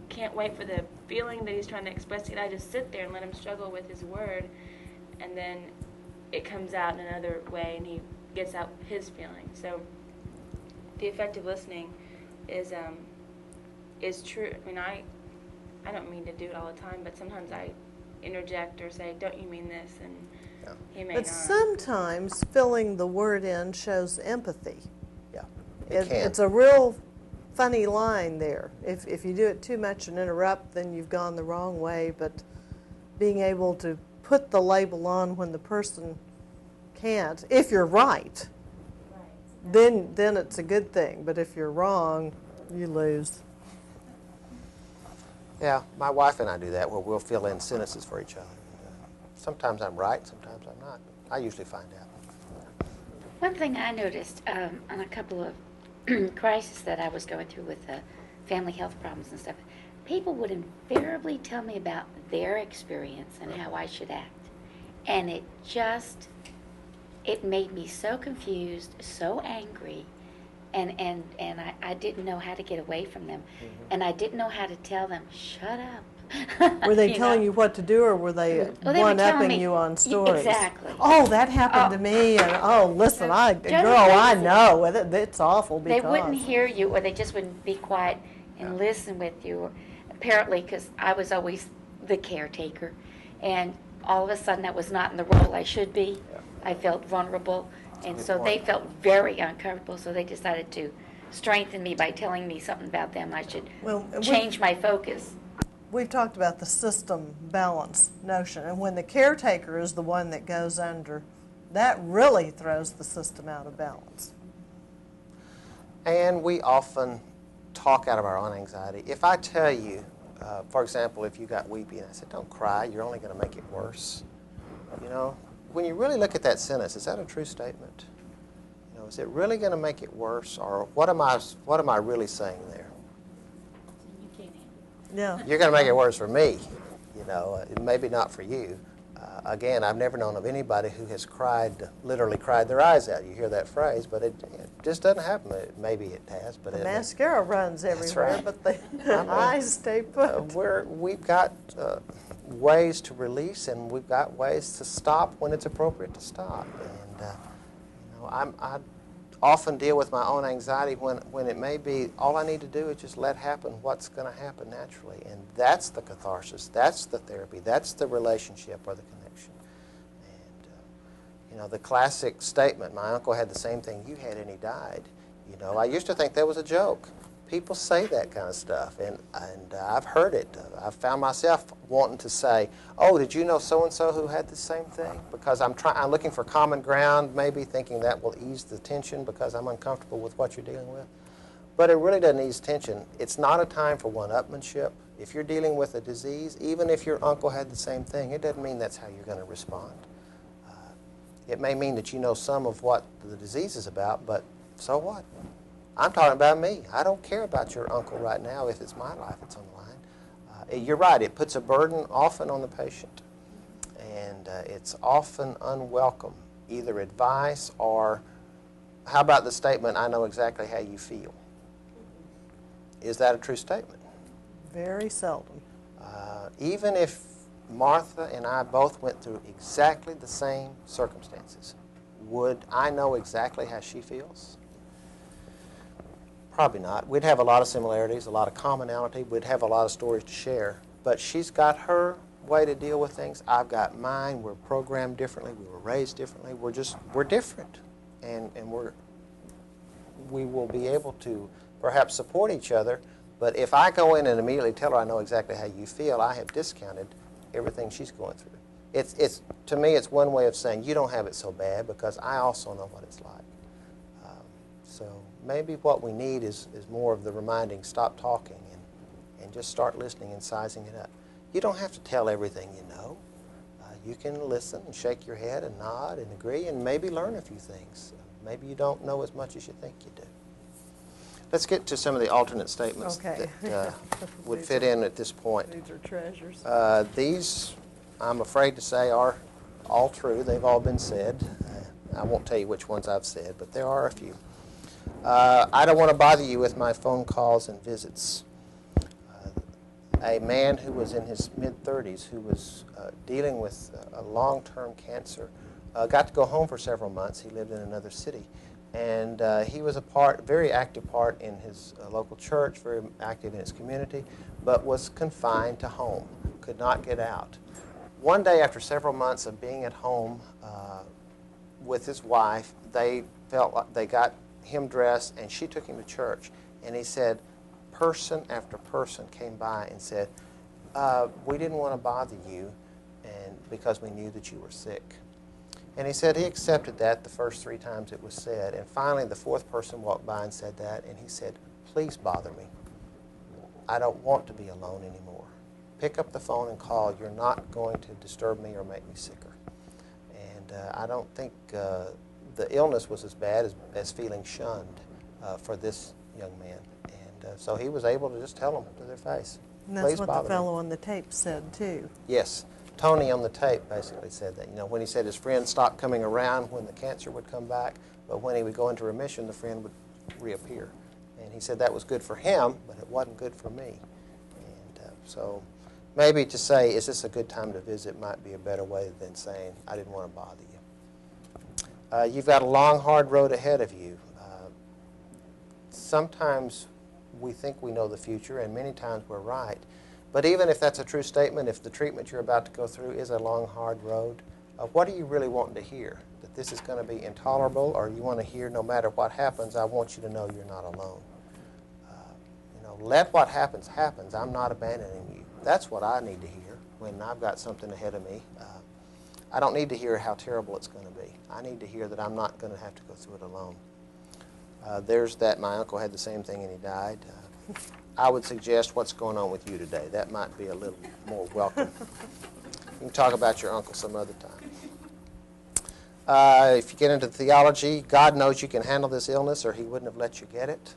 can't wait for the feeling that he's trying to express, and I just sit there and let him struggle with his word, and then it comes out in another way, and he gets out his feeling. So the effective listening is true. I mean, I don't mean to do it all the time, but sometimes I interject or say, "Don't you mean this?" And Yeah. he may But not. sometimes filling the word in shows empathy. Yeah, It's a real funny line there. If you do it too much and interrupt, then you've gone the wrong way. But being able to put the label on when the person can't, if you're right, then it's a good thing. But if you're wrong, you lose. Yeah, my wife and I do that, where we'll fill in sentences for each other. Sometimes I'm right, sometimes I'm not. I usually find out. One thing I noticed on a couple of crises that I was going through with family health problems and stuff, people would invariably tell me about their experience and how I should act. And it made me so confused, so angry, and I didn't know how to get away from them. Mm-hmm. And I didn't know how to tell them, shut up. Were they telling you what to do, or were they one-upping you on stories? Exactly. Oh, that happened to me, and listen, I know, it's awful because... They wouldn't hear you, or they just wouldn't be quiet and listen with you, apparently because I was always the caretaker, and all of a sudden I was not in the role I should be. Yeah. I felt vulnerable, and so they felt very uncomfortable, so they decided to strengthen me by telling me something about them. I should Well, change my focus. We've talked about the system balance notion, and when the caretaker is the one that goes under, that really throws the system out of balance. And we often talk out of our own anxiety. If I tell you, for example, if you got weepy and I said, don't cry, you're only going to make it worse. You know, when you really look at that sentence, is that a true statement? You know, is it really going to make it worse, or what am I really saying there? Yeah. You're going to make it worse for me, you know, maybe not for you. Again, I've never known of anybody who has literally cried their eyes out. You hear that phrase, but it just doesn't happen. Maybe it has, but the mascara runs everywhere, right. but the eyes stay put. We've got ways to release, and we've got ways to stop when it's appropriate to stop. And you know, I often deal with my own anxiety when it may be all I need to do is just let happen what's going to happen naturally. And that's the catharsis, that's the therapy, that's the relationship or the connection. And, you know, the classic statement, my uncle had the same thing you had and he died. You know, I used to think that was a joke. People say that kind of stuff, and I've heard it. I've found myself wanting to say, oh, did you know so-and-so who had the same thing? Because I'm looking for common ground, maybe thinking that will ease the tension because I'm uncomfortable with what you're dealing with. But it really doesn't ease tension. It's not a time for one-upmanship. If you're dealing with a disease, even if your uncle had the same thing, it doesn't mean that's how you're going to respond. It may mean that you know some of what the disease is about, but so what? I'm talking about me. I don't care about your uncle right now if it's my life that's on the line. You're right. It puts a burden often on the patient, and it's often unwelcome, either advice or, how about the statement, I know exactly how you feel? Is that a true statement? Very seldom. Even if Martha and I both went through exactly the same circumstances, would I know exactly how she feels? Probably not. We'd have a lot of similarities, a lot of commonality. We'd have a lot of stories to share. But she's got her way to deal with things. I've got mine. We're programmed differently. We were raised differently. We're different. And we will be able to perhaps support each other. But if I go in and immediately tell her I know exactly how you feel, I have discounted everything she's going through. To me, it's one way of saying you don't have it so bad because I also know what it's like. So maybe what we need is more of the reminding, stop talking and just start listening and sizing it up. You don't have to tell everything you know. You can listen and shake your head and nod and agree and maybe learn a few things. Maybe you don't know as much as you think you do. Let's get to some of the alternate statements that would fit in at this point. These are treasures. These, I'm afraid to say, are all true. They've all been said. I won't tell you which ones I've said, but there are a few. I don't want to bother you with my phone calls and visits. A man who was in his mid-30s who was dealing with a long-term cancer got to go home for several months. He lived in another city. And he was a very active part in his local church, very active in his community, but was confined to home, could not get out. One day after several months of being at home with his wife, they felt like they got him dressed and she took him to church. And he said, person after person came by and said, we didn't want to bother you because we knew that you were sick. And he said he accepted that the first 3 times it was said. And finally, the 4th person walked by and said that. And he said, please bother me. I don't want to be alone anymore. Pick up the phone and call. You're not going to disturb me or make me sicker. And I don't think the illness was as bad as feeling shunned for this young man. And so he was able to just tell them to their face. And that's what the fellow on the tape said, too. Yes. Tony on the tape basically said that. You know, when he said his friend stopped coming around when the cancer would come back, but when he would go into remission, the friend would reappear. And he said that was good for him, but it wasn't good for me. And so maybe to say, is this a good time to visit, might be a better way than saying, I didn't want to bother you. You've got a long, hard road ahead of you. Sometimes we think we know the future, and many times we're right. But even if that's a true statement, if the treatment you're about to go through is a long, hard road, what are you really wanting to hear? That this is going to be intolerable, or you want to hear no matter what happens, I want you to know you're not alone. Let what happens, happens. I'm not abandoning you. That's what I need to hear when I've got something ahead of me. I don't need to hear how terrible it's going to be. I need to hear that I'm not going to have to go through it alone. There's that. My uncle had the same thing and he died. I would suggest what's going on with you today. That might be a little more welcome. You can talk about your uncle some other time. If you get into theology, God knows you can handle this illness or he wouldn't have let you get it.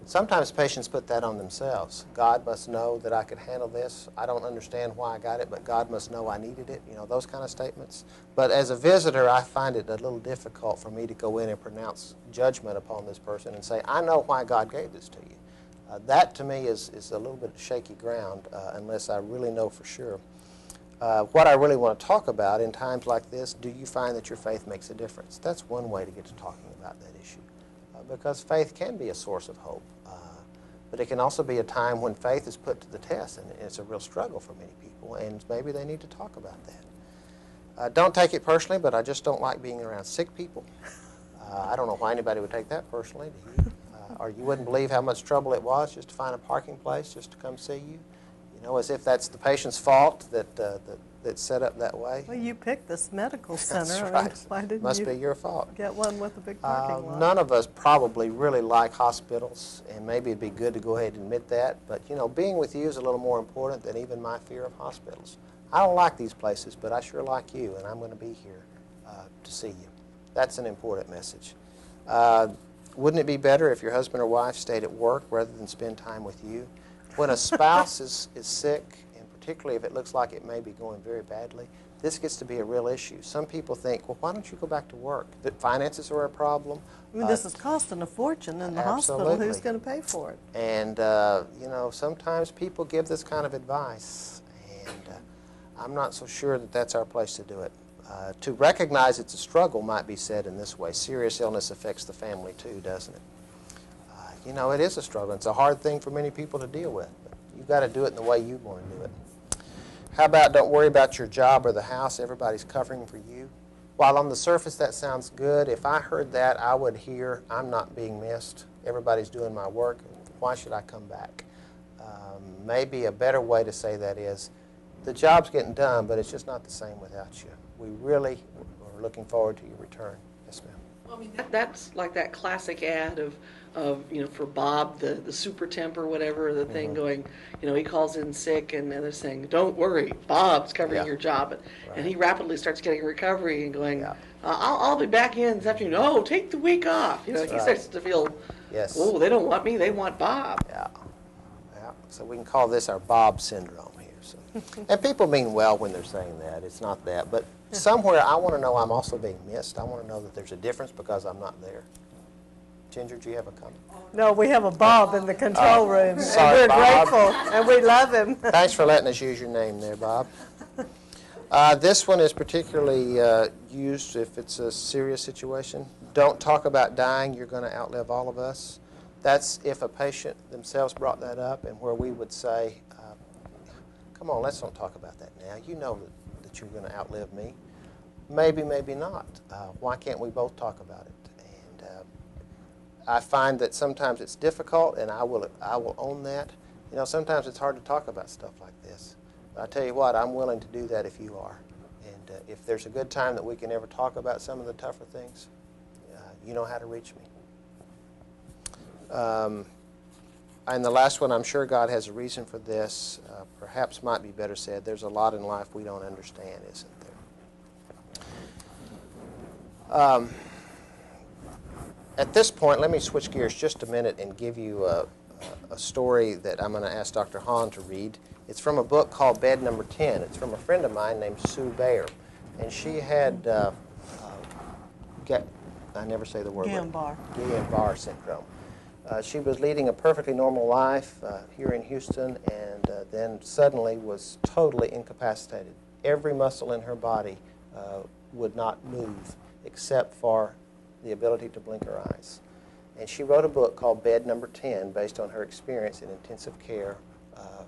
Sometimes patients put that on themselves. God must know that I could handle this. I don't understand why I got it, but God must know I needed it. Those kind of statements. But as a visitor, I find it a little difficult for me to go in and pronounce judgment upon this person and say, I know why God gave this to you. That, to me, is a little bit of shaky ground unless I really know for sure. What I really want to talk about in times like this, do you find that your faith makes a difference? That's one way to get to talking about that issue. Because faith can be a source of hope. But it can also be a time when faith is put to the test, and it's a real struggle for many people, and maybe they need to talk about that. Don't take it personally, but I just don't like being around sick people. I don't know why anybody would take that personally. Do you? Or you wouldn't believe how much trouble it was just to find a parking place just to come see you. As if that's the patient's fault that's set up that way. Well, you picked this medical center. That's right. Why didn't Must you be your fault. get one with a big parking lot? None of us probably really like hospitals, and maybe it'd be good to go ahead and admit that. But, being with you is a little more important than even my fear of hospitals. I don't like these places, but I sure like you, and I'm going to be here to see you. That's an important message. Wouldn't it be better if your husband or wife stayed at work rather than spend time with you? When a spouse is sick, and particularly if it looks like it may be going very badly, this gets to be a real issue. Some people think, well, why don't you go back to work? That finances are a problem. This is costing a fortune in the hospital. Who's going to pay for it? And, sometimes people give this kind of advice, and I'm not so sure that that's our place to do it. To recognize it's a struggle might be said in this way. Serious illness affects the family too, doesn't it? It is a struggle. It's a hard thing for many people to deal with. But you've got to do it in the way you want to do it. How about don't worry about your job or the house. Everybody's covering for you. While on the surface that sounds good, if I heard that, I would hear, I'm not being missed. Everybody's doing my work. Why should I come back? Maybe a better way to say that is, the job's getting done, but it's just not the same without you. We really are looking forward to your return. Yes, ma'am. Well, I mean, that's like that classic ad of for Bob, the super temp or whatever, the thing going, he calls in sick and they're saying, don't worry, Bob's covering your job. And he rapidly starts getting recovery and going, I'll be back in this afternoon. Oh, take the week off. He starts to feel, oh, they don't want me, they want Bob. Yeah. So we can call this our Bob syndrome here. So. And people mean well when they're saying that. It's not that. But somewhere I want to know I'm also being missed. I want to know that there's a difference because I'm not there. Ginger, do you have a comment? No, we have a Bob in the control room. Sorry, and we're Bob. grateful, and we love him. Thanks for letting us use your name there, Bob. This one is particularly used if it's a serious situation. Don't talk about dying. You're going to outlive all of us. That's if a patient themselves brought that up and where we would say, come on, let's don't talk about that now. You know that you're going to outlive me. Maybe, maybe not. Why can't we both talk about it? And I find that sometimes it's difficult, and I will own that. Sometimes it's hard to talk about stuff like this. But I tell you what, I'm willing to do that if you are. And if there's a good time that we can ever talk about some of the tougher things, you know how to reach me. And the last one, I'm sure God has a reason for this. Perhaps might be better said, there's a lot in life we don't understand, isn't there? At this point, let me switch gears just a minute and give you a story that I'm going to ask Dr. Hahn to read. It's from a book called Bed Number 10. It's from a friend of mine named Sue Bayer. And she had, I never say the word. Guillain-Barré syndrome. She was leading a perfectly normal life here in Houston, and then suddenly was totally incapacitated. Every muscle in her body would not move except for the ability to blink her eyes. And she wrote a book called Bed Number 10 based on her experience in intensive care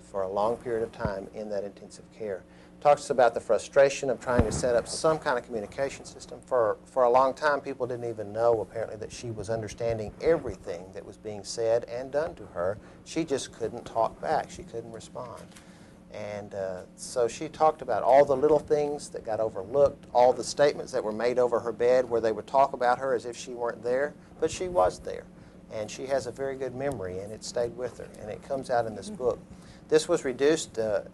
for a long period of time in that intensive care. talks about the frustration of trying to set up some kind of communication system. For a long time, people didn't even know, apparently, that she was understanding everything that was being said and done to her. She just couldn't talk back. She couldn't respond. And so she talked about all the little things that got overlooked, all the statements that were made over her bed where they would talk about her as if she weren't there, but she was there. And she has a very good memory, and it stayed with her, and it comes out in this book. This was reduced to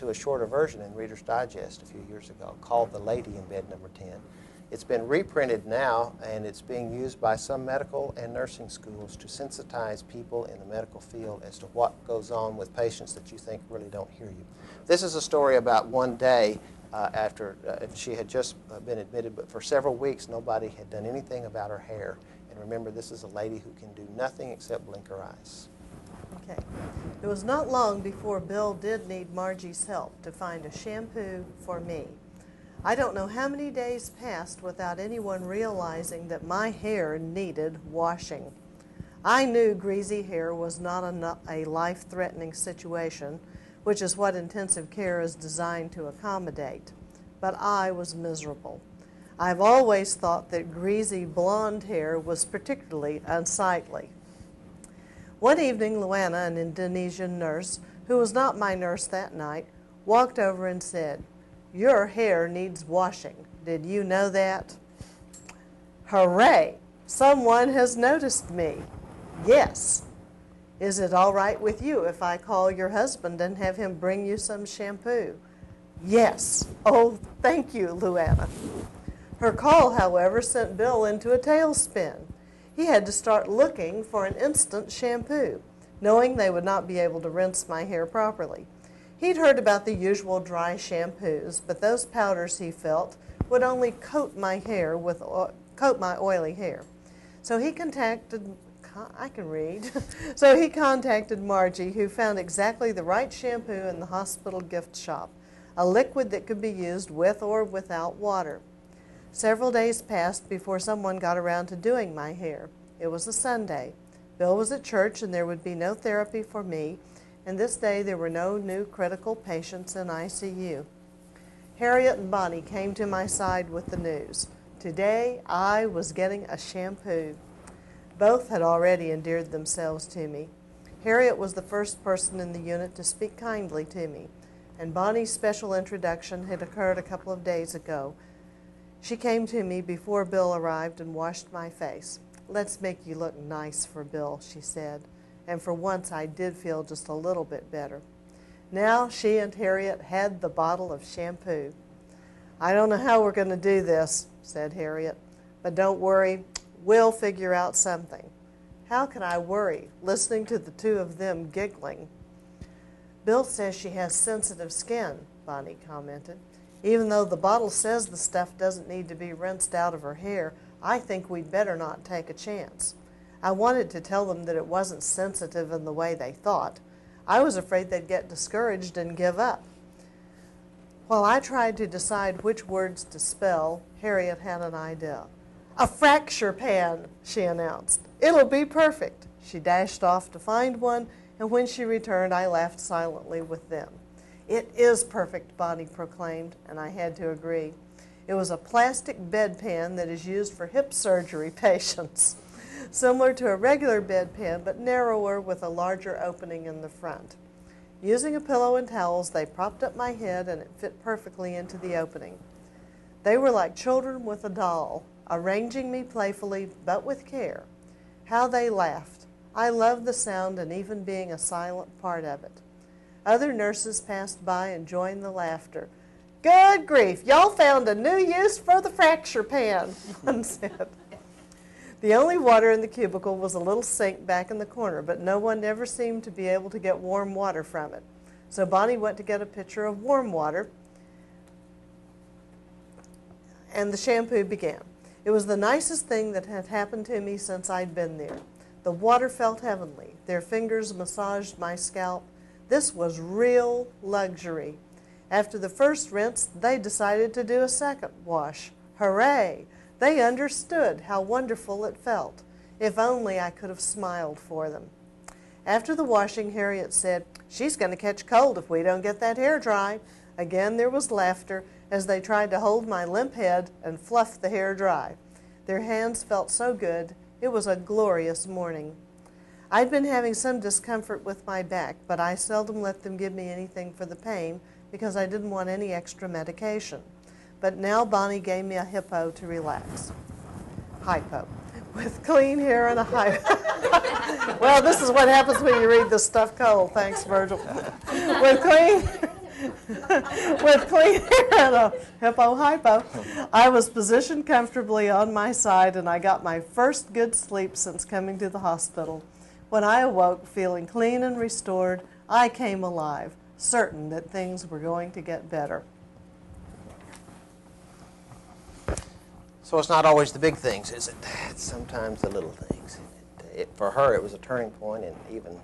a shorter version in Reader's Digest a few years ago called The Lady in Bed Number 10. It's been reprinted now, and it's being used by some medical and nursing schools to sensitize people in the medical field as to what goes on with patients that you think really don't hear you. This is a story about one day after she had just been admitted, but for several weeks nobody had done anything about her hair. And remember, this is a lady who can do nothing except blink her eyes. Okay. It was not long before Bill did need Margie's help to find a shampoo for me. I don't know how many days passed without anyone realizing that my hair needed washing. I knew greasy hair was not a life-threatening situation, which is what intensive care is designed to accommodate, but I was miserable. I've always thought that greasy blonde hair was particularly unsightly. One evening, Luana, an Indonesian nurse, who was not my nurse that night, walked over and said, "Your hair needs washing. Did you know that?" Hooray! Someone has noticed me. Yes. Is it all right with you if I call your husband and have him bring you some shampoo? Yes. Oh, thank you, Luana. Her call, however, sent Bill into a tailspin. He had to start looking for an instant shampoo, knowing they would not be able to rinse my hair properly. He'd heard about the usual dry shampoos, but those powders, he felt, would only coat my oily hair. So he contacted Margie, who found exactly the right shampoo in the hospital gift shop, a liquid that could be used with or without water. Several days passed before someone got around to doing my hair. It was a Sunday. Bill was at church and there would be no therapy for me, and this day there were no new critical patients in ICU. Harriet and Bonnie came to my side with the news. Today I was getting a shampoo. Both had already endeared themselves to me. Harriet was the first person in the unit to speak kindly to me, and Bonnie's special introduction had occurred a couple of days ago. She came to me before Bill arrived and washed my face. "Let's make you look nice for Bill," she said, and for once I did feel just a little bit better. Now she and Harriet had the bottle of shampoo. "I don't know how we're going to do this," said Harriet, "but don't worry, we'll figure out something." How could I worry, listening to the two of them giggling? "Bill says she has sensitive skin," Bonnie commented. "Even though the bottle says the stuff doesn't need to be rinsed out of her hair, I think we'd better not take a chance." I wanted to tell them that it wasn't sensitive in the way they thought. I was afraid they'd get discouraged and give up. While I tried to decide which words to spell, Harriet had an idea. "A fracture pan," she announced. "It'll be perfect." She dashed off to find one, and when she returned, I laughed silently with them. "It is perfect," Bonnie proclaimed, and I had to agree. It was a plastic bedpan that is used for hip surgery patients, similar to a regular bedpan but narrower with a larger opening in the front. Using a pillow and towels, they propped up my head and it fit perfectly into the opening. They were like children with a doll, arranging me playfully but with care. How they laughed. I loved the sound and even being a silent part of it. Other nurses passed by and joined the laughter. "Good grief, y'all found a new use for the fracture pan," one said. The only water in the cubicle was a little sink back in the corner, but no one ever seemed to be able to get warm water from it. So Bonnie went to get a pitcher of warm water, and the shampoo began. It was the nicest thing that had happened to me since I'd been there. The water felt heavenly. Their fingers massaged my scalp. This was real luxury. After the first rinse, they decided to do a second wash. Hooray! They understood how wonderful it felt. If only I could have smiled for them. After the washing, Harriet said, "She's going to catch cold if we don't get that hair dry." Again there was laughter as they tried to hold my limp head and fluff the hair dry. Their hands felt so good. It was a glorious morning. I'd been having some discomfort with my back, but I seldom let them give me anything for the pain because I didn't want any extra medication. But now Bonnie gave me a hippo to relax. Hypo. With clean hair and a hypo. Well, this is what happens when you read this stuff cold. Thanks, Virgil. With clean hair and a hippo hypo, I was positioned comfortably on my side, and I got my first good sleep since coming to the hospital. When I awoke, feeling clean and restored, I came alive, certain that things were going to get better. So it's not always the big things, is it? It's sometimes the little things. For her, it was a turning point, and even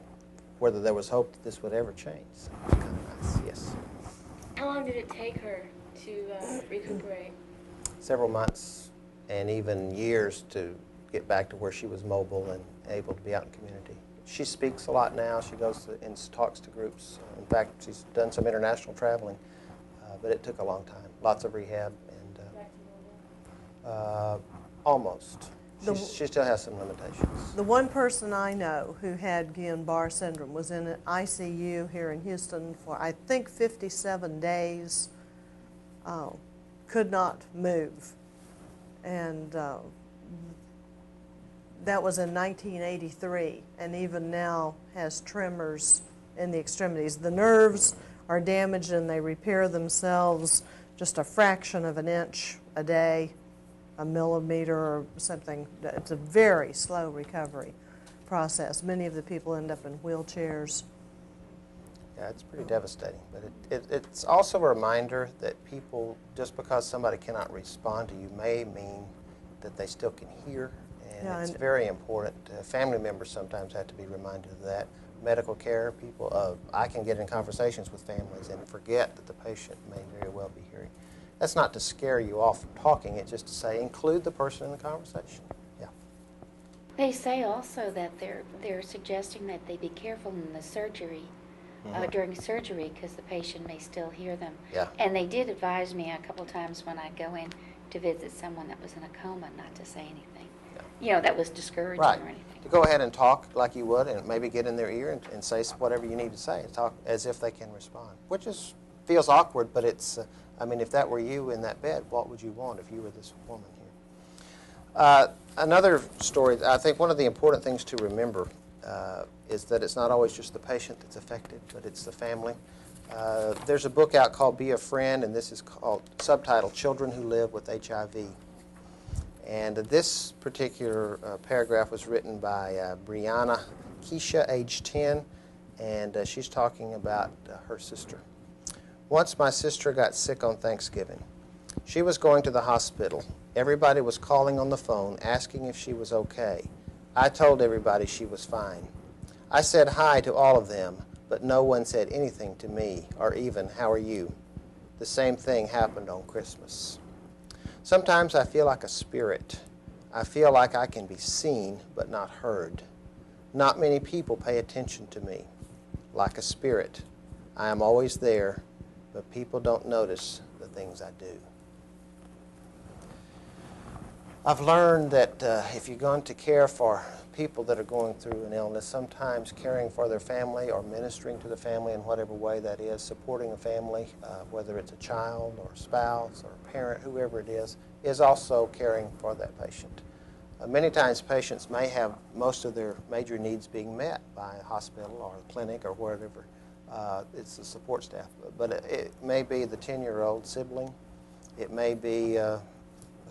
whether there was hope that this would ever change. So it's kind of nice, yes. How long did it take her to recuperate? Several months and even years to get back to where she was mobile and able to be out in the community. She speaks a lot now. She goes and talks to groups. In fact, she's done some international traveling, but it took a long time. Lots of rehab. Almost. She still has some limitations. The one person I know who had Guillain-Barré syndrome was in an ICU here in Houston for, I think, 57 days, could not move. And that was in 1983, and even now has tremors in the extremities. The nerves are damaged and they repair themselves just a fraction of an inch a day, a millimeter or something. It's a very slow recovery process. Many of the people end up in wheelchairs. Yeah, it's pretty devastating. But it's also a reminder that people, just because somebody cannot respond to you, may mean that they still can hear. And it's very important. Family members sometimes have to be reminded of that. Medical care, people, I can get in conversations with families and forget that the patient may very well be hearing. That's not to scare you off from talking, it's just to say include the person in the conversation. Yeah. They say also that they're suggesting that they be careful in the surgery, during surgery, because the patient may still hear them. Yeah. And they did advise me a couple times when I go in to visit someone that was in a coma not to say anything. Yeah. You know, that was discouraging or anything. To go ahead and talk like you would and maybe get in their ear and say whatever you need to say and talk as if they can respond, which feels awkward, but it's, I mean, if that were you in that bed, what would you want if you were this woman here? Another story, I think one of the important things to remember is that it's not always just the patient that's affected, but it's the family. There's a book out called Be a Friend, and this is subtitled Children Who Live with HIV. And this particular paragraph was written by Brianna Keisha, age 10, and she's talking about her sister. Once my sister got sick on Thanksgiving. She was going to the hospital. Everybody was calling on the phone, asking if she was okay. I told everybody she was fine. I said hi to all of them, but no one said anything to me, or even, how are you? The same thing happened on Christmas. Sometimes I feel like a spirit. I feel like I can be seen, but not heard. Not many people pay attention to me. Like a spirit, I am always there, but people don't notice the things I do. I've learned that if you're going to care for people that are going through an illness, sometimes caring for their family or ministering to the family in whatever way that is, supporting a family, whether it's a child or a spouse or a parent, whoever it is also caring for that patient. Many times patients may have most of their major needs being met by a hospital or a clinic or whatever. It's the support staff. But it may be the 10-year-old sibling. It may be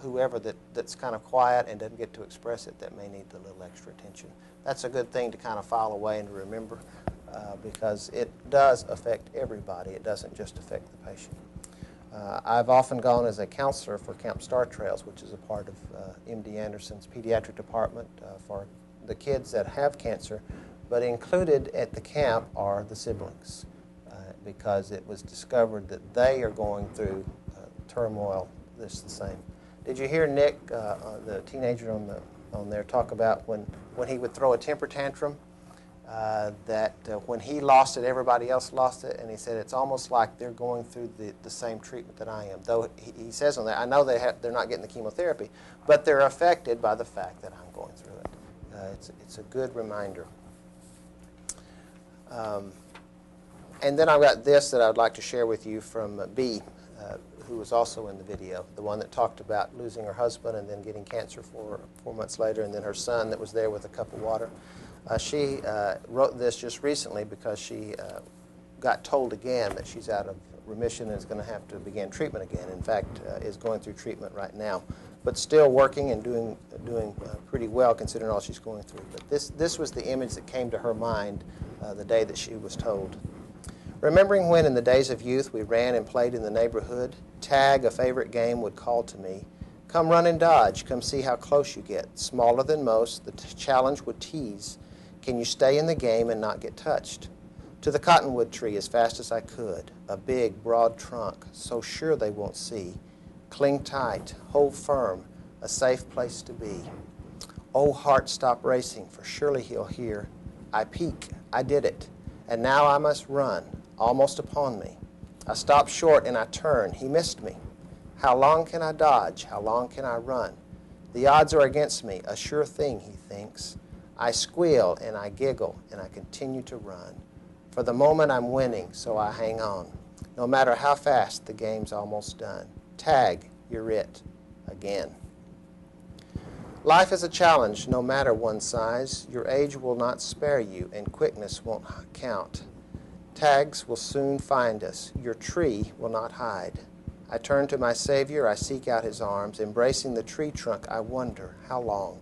whoever that's kind of quiet and doesn't get to express it that may need a little extra attention. That's a good thing to kind of file away and to remember because it does affect everybody. It doesn't just affect the patient. I've often gone as a counselor for Camp Star Trails, which is a part of MD Anderson's pediatric department for the kids that have cancer, but included at the camp are the siblings because it was discovered that they are going through turmoil just the same. Did you hear Nick, the teenager on there, talk about when he would throw a temper tantrum? that when he lost it, everybody else lost it, and he said it's almost like they're going through the same treatment that I am. Though he says on there, I know they're not getting the chemotherapy, but they're affected by the fact that I'm going through it. It's a good reminder. And then I've got this that I'd like to share with you from B, who was also in the video, the one that talked about losing her husband and then getting cancer 4 months later, and then her son that was there with a cup of water. She wrote this just recently because she got told again that she's out of remission and is going to have to begin treatment again. In fact, is going through treatment right now, but still working and doing pretty well considering all she's going through. But this was the image that came to her mind the day that she was told. Remembering when in the days of youth we ran and played in the neighborhood, tag, a favorite game, would call to me, "Come run and dodge, come see how close you get. Smaller than most, the challenge would tease. Can you stay in the game and not get touched?" To the cottonwood tree as fast as I could, a big, broad trunk, so sure they won't see. Cling tight, hold firm, a safe place to be. Oh, heart, stop racing, for surely he'll hear. I peek, I did it, and now I must run, almost upon me. I stop short and I turn, he missed me. How long can I dodge, how long can I run? The odds are against me, a sure thing, he thinks. I squeal and I giggle and I continue to run. For the moment I'm winning, so I hang on. No matter how fast, the game's almost done. Tag, you're it, again. Life is a challenge, no matter one's size. Your age will not spare you, and quickness won't count. Tags will soon find us. Your tree will not hide. I turn to my Savior, I seek out his arms. Embracing the tree trunk, I wonder, how long?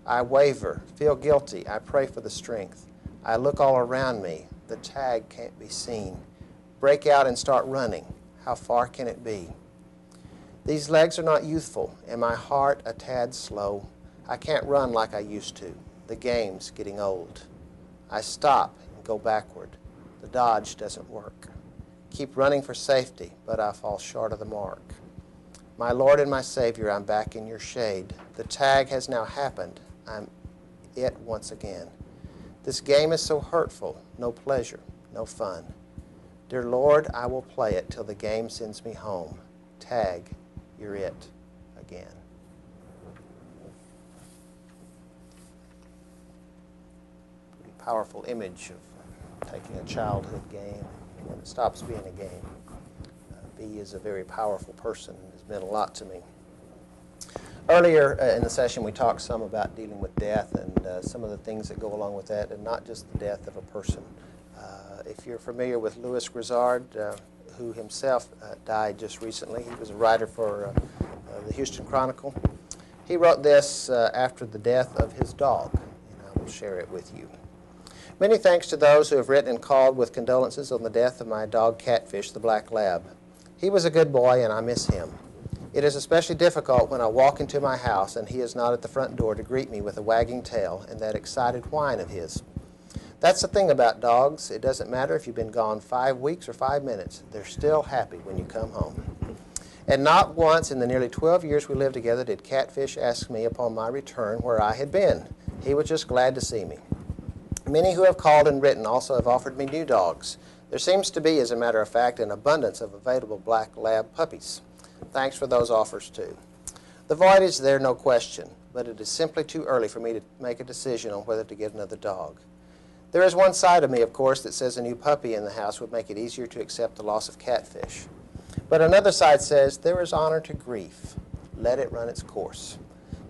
I waver, feel guilty, I pray for the strength. I look all around me, the tag can't be seen. Break out and start running, how far can it be? These legs are not youthful, and my heart a tad slow. I can't run like I used to, the game's getting old. I stop and go backward, the dodge doesn't work. Keep running for safety, but I fall short of the mark. My Lord and my Savior, I'm back in your shade. The tag has now happened, I'm it once again. This game is so hurtful, no pleasure, no fun. Dear Lord, I will play it till the game sends me home. Tag, you're it again. Pretty powerful image of taking a childhood game when it stops being a game. B is a very powerful person and has meant a lot to me. Earlier in the session, we talked some about dealing with death and some of the things that go along with that, and not just the death of a person. If you're familiar with Louis Grizzard, who himself died just recently, he was a writer for the Houston Chronicle. He wrote this after the death of his dog, and I will share it with you. Many thanks to those who have written and called with condolences on the death of my dog Catfish, the black lab. He was a good boy, and I miss him. It is especially difficult when I walk into my house and he is not at the front door to greet me with a wagging tail and that excited whine of his. That's the thing about dogs. It doesn't matter if you've been gone 5 weeks or 5 minutes. They're still happy when you come home. And not once in the nearly 12 years we lived together did Catfish ask me upon my return where I had been. He was just glad to see me. Many who have called and written also have offered me new dogs. There seems to be, as a matter of fact, an abundance of available black lab puppies. Thanks for those offers, too. The void is there, no question, but it is simply too early for me to make a decision on whether to get another dog. There is one side of me, of course, that says a new puppy in the house would make it easier to accept the loss of Catfish. But another side says there is honor to grief. Let it run its course.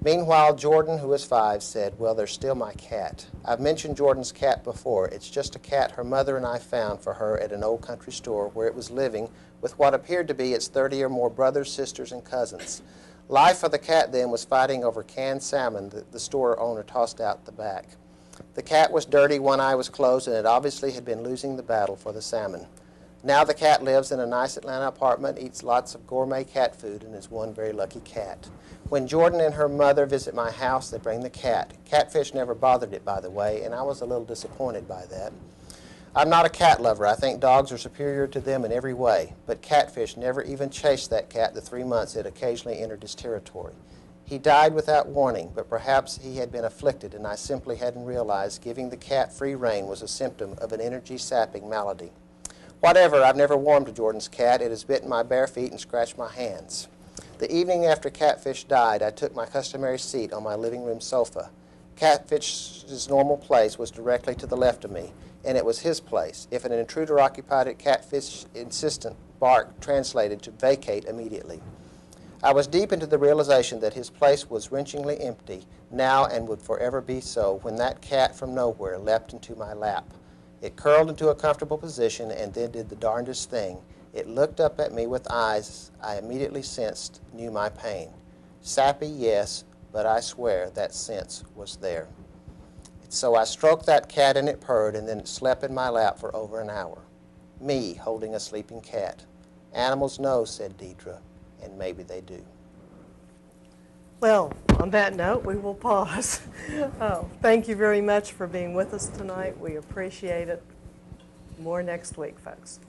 Meanwhile, Jordan, who is 5, said, well, there's still my cat. I've mentioned Jordan's cat before. It's just a cat her mother and I found for her at an old country store where it was living with what appeared to be its 30 or more brothers, sisters, and cousins. Life for the cat then was fighting over canned salmon that the store owner tossed out the back. The cat was dirty, one eye was closed, and it obviously had been losing the battle for the salmon. Now the cat lives in a nice Atlanta apartment, eats lots of gourmet cat food, and is one very lucky cat. When Jordan and her mother visit my house, they bring the cat. Catfish never bothered it, by the way, and I was a little disappointed by that. I'm not a cat lover. I think dogs are superior to them in every way, but Catfish never even chased that cat the 3 months it occasionally entered his territory. He died without warning, but perhaps he had been afflicted and I simply hadn't realized giving the cat free rein was a symptom of an energy-sapping malady. Whatever, I've never warmed Jordan's cat. It has bitten my bare feet and scratched my hands. The evening after Catfish died, I took my customary seat on my living room sofa. Catfish's normal place was directly to the left of me, and it was his place. If an intruder occupied it, Catfish's insistent bark translated to vacate immediately. I was deep into the realization that his place was wrenchingly empty now and would forever be so when that cat from nowhere leapt into my lap. It curled into a comfortable position and then did the darndest thing. It looked up at me with eyes I immediately sensed knew my pain. Sappy, yes, but I swear that sense was there. So I stroked that cat and it purred, and then it slept in my lap for over an hour. Me holding a sleeping cat. Animals know, said Deidre, and maybe they do. Well, on that note, we will pause. Thank you very much for being with us tonight. We appreciate it. More next week, folks.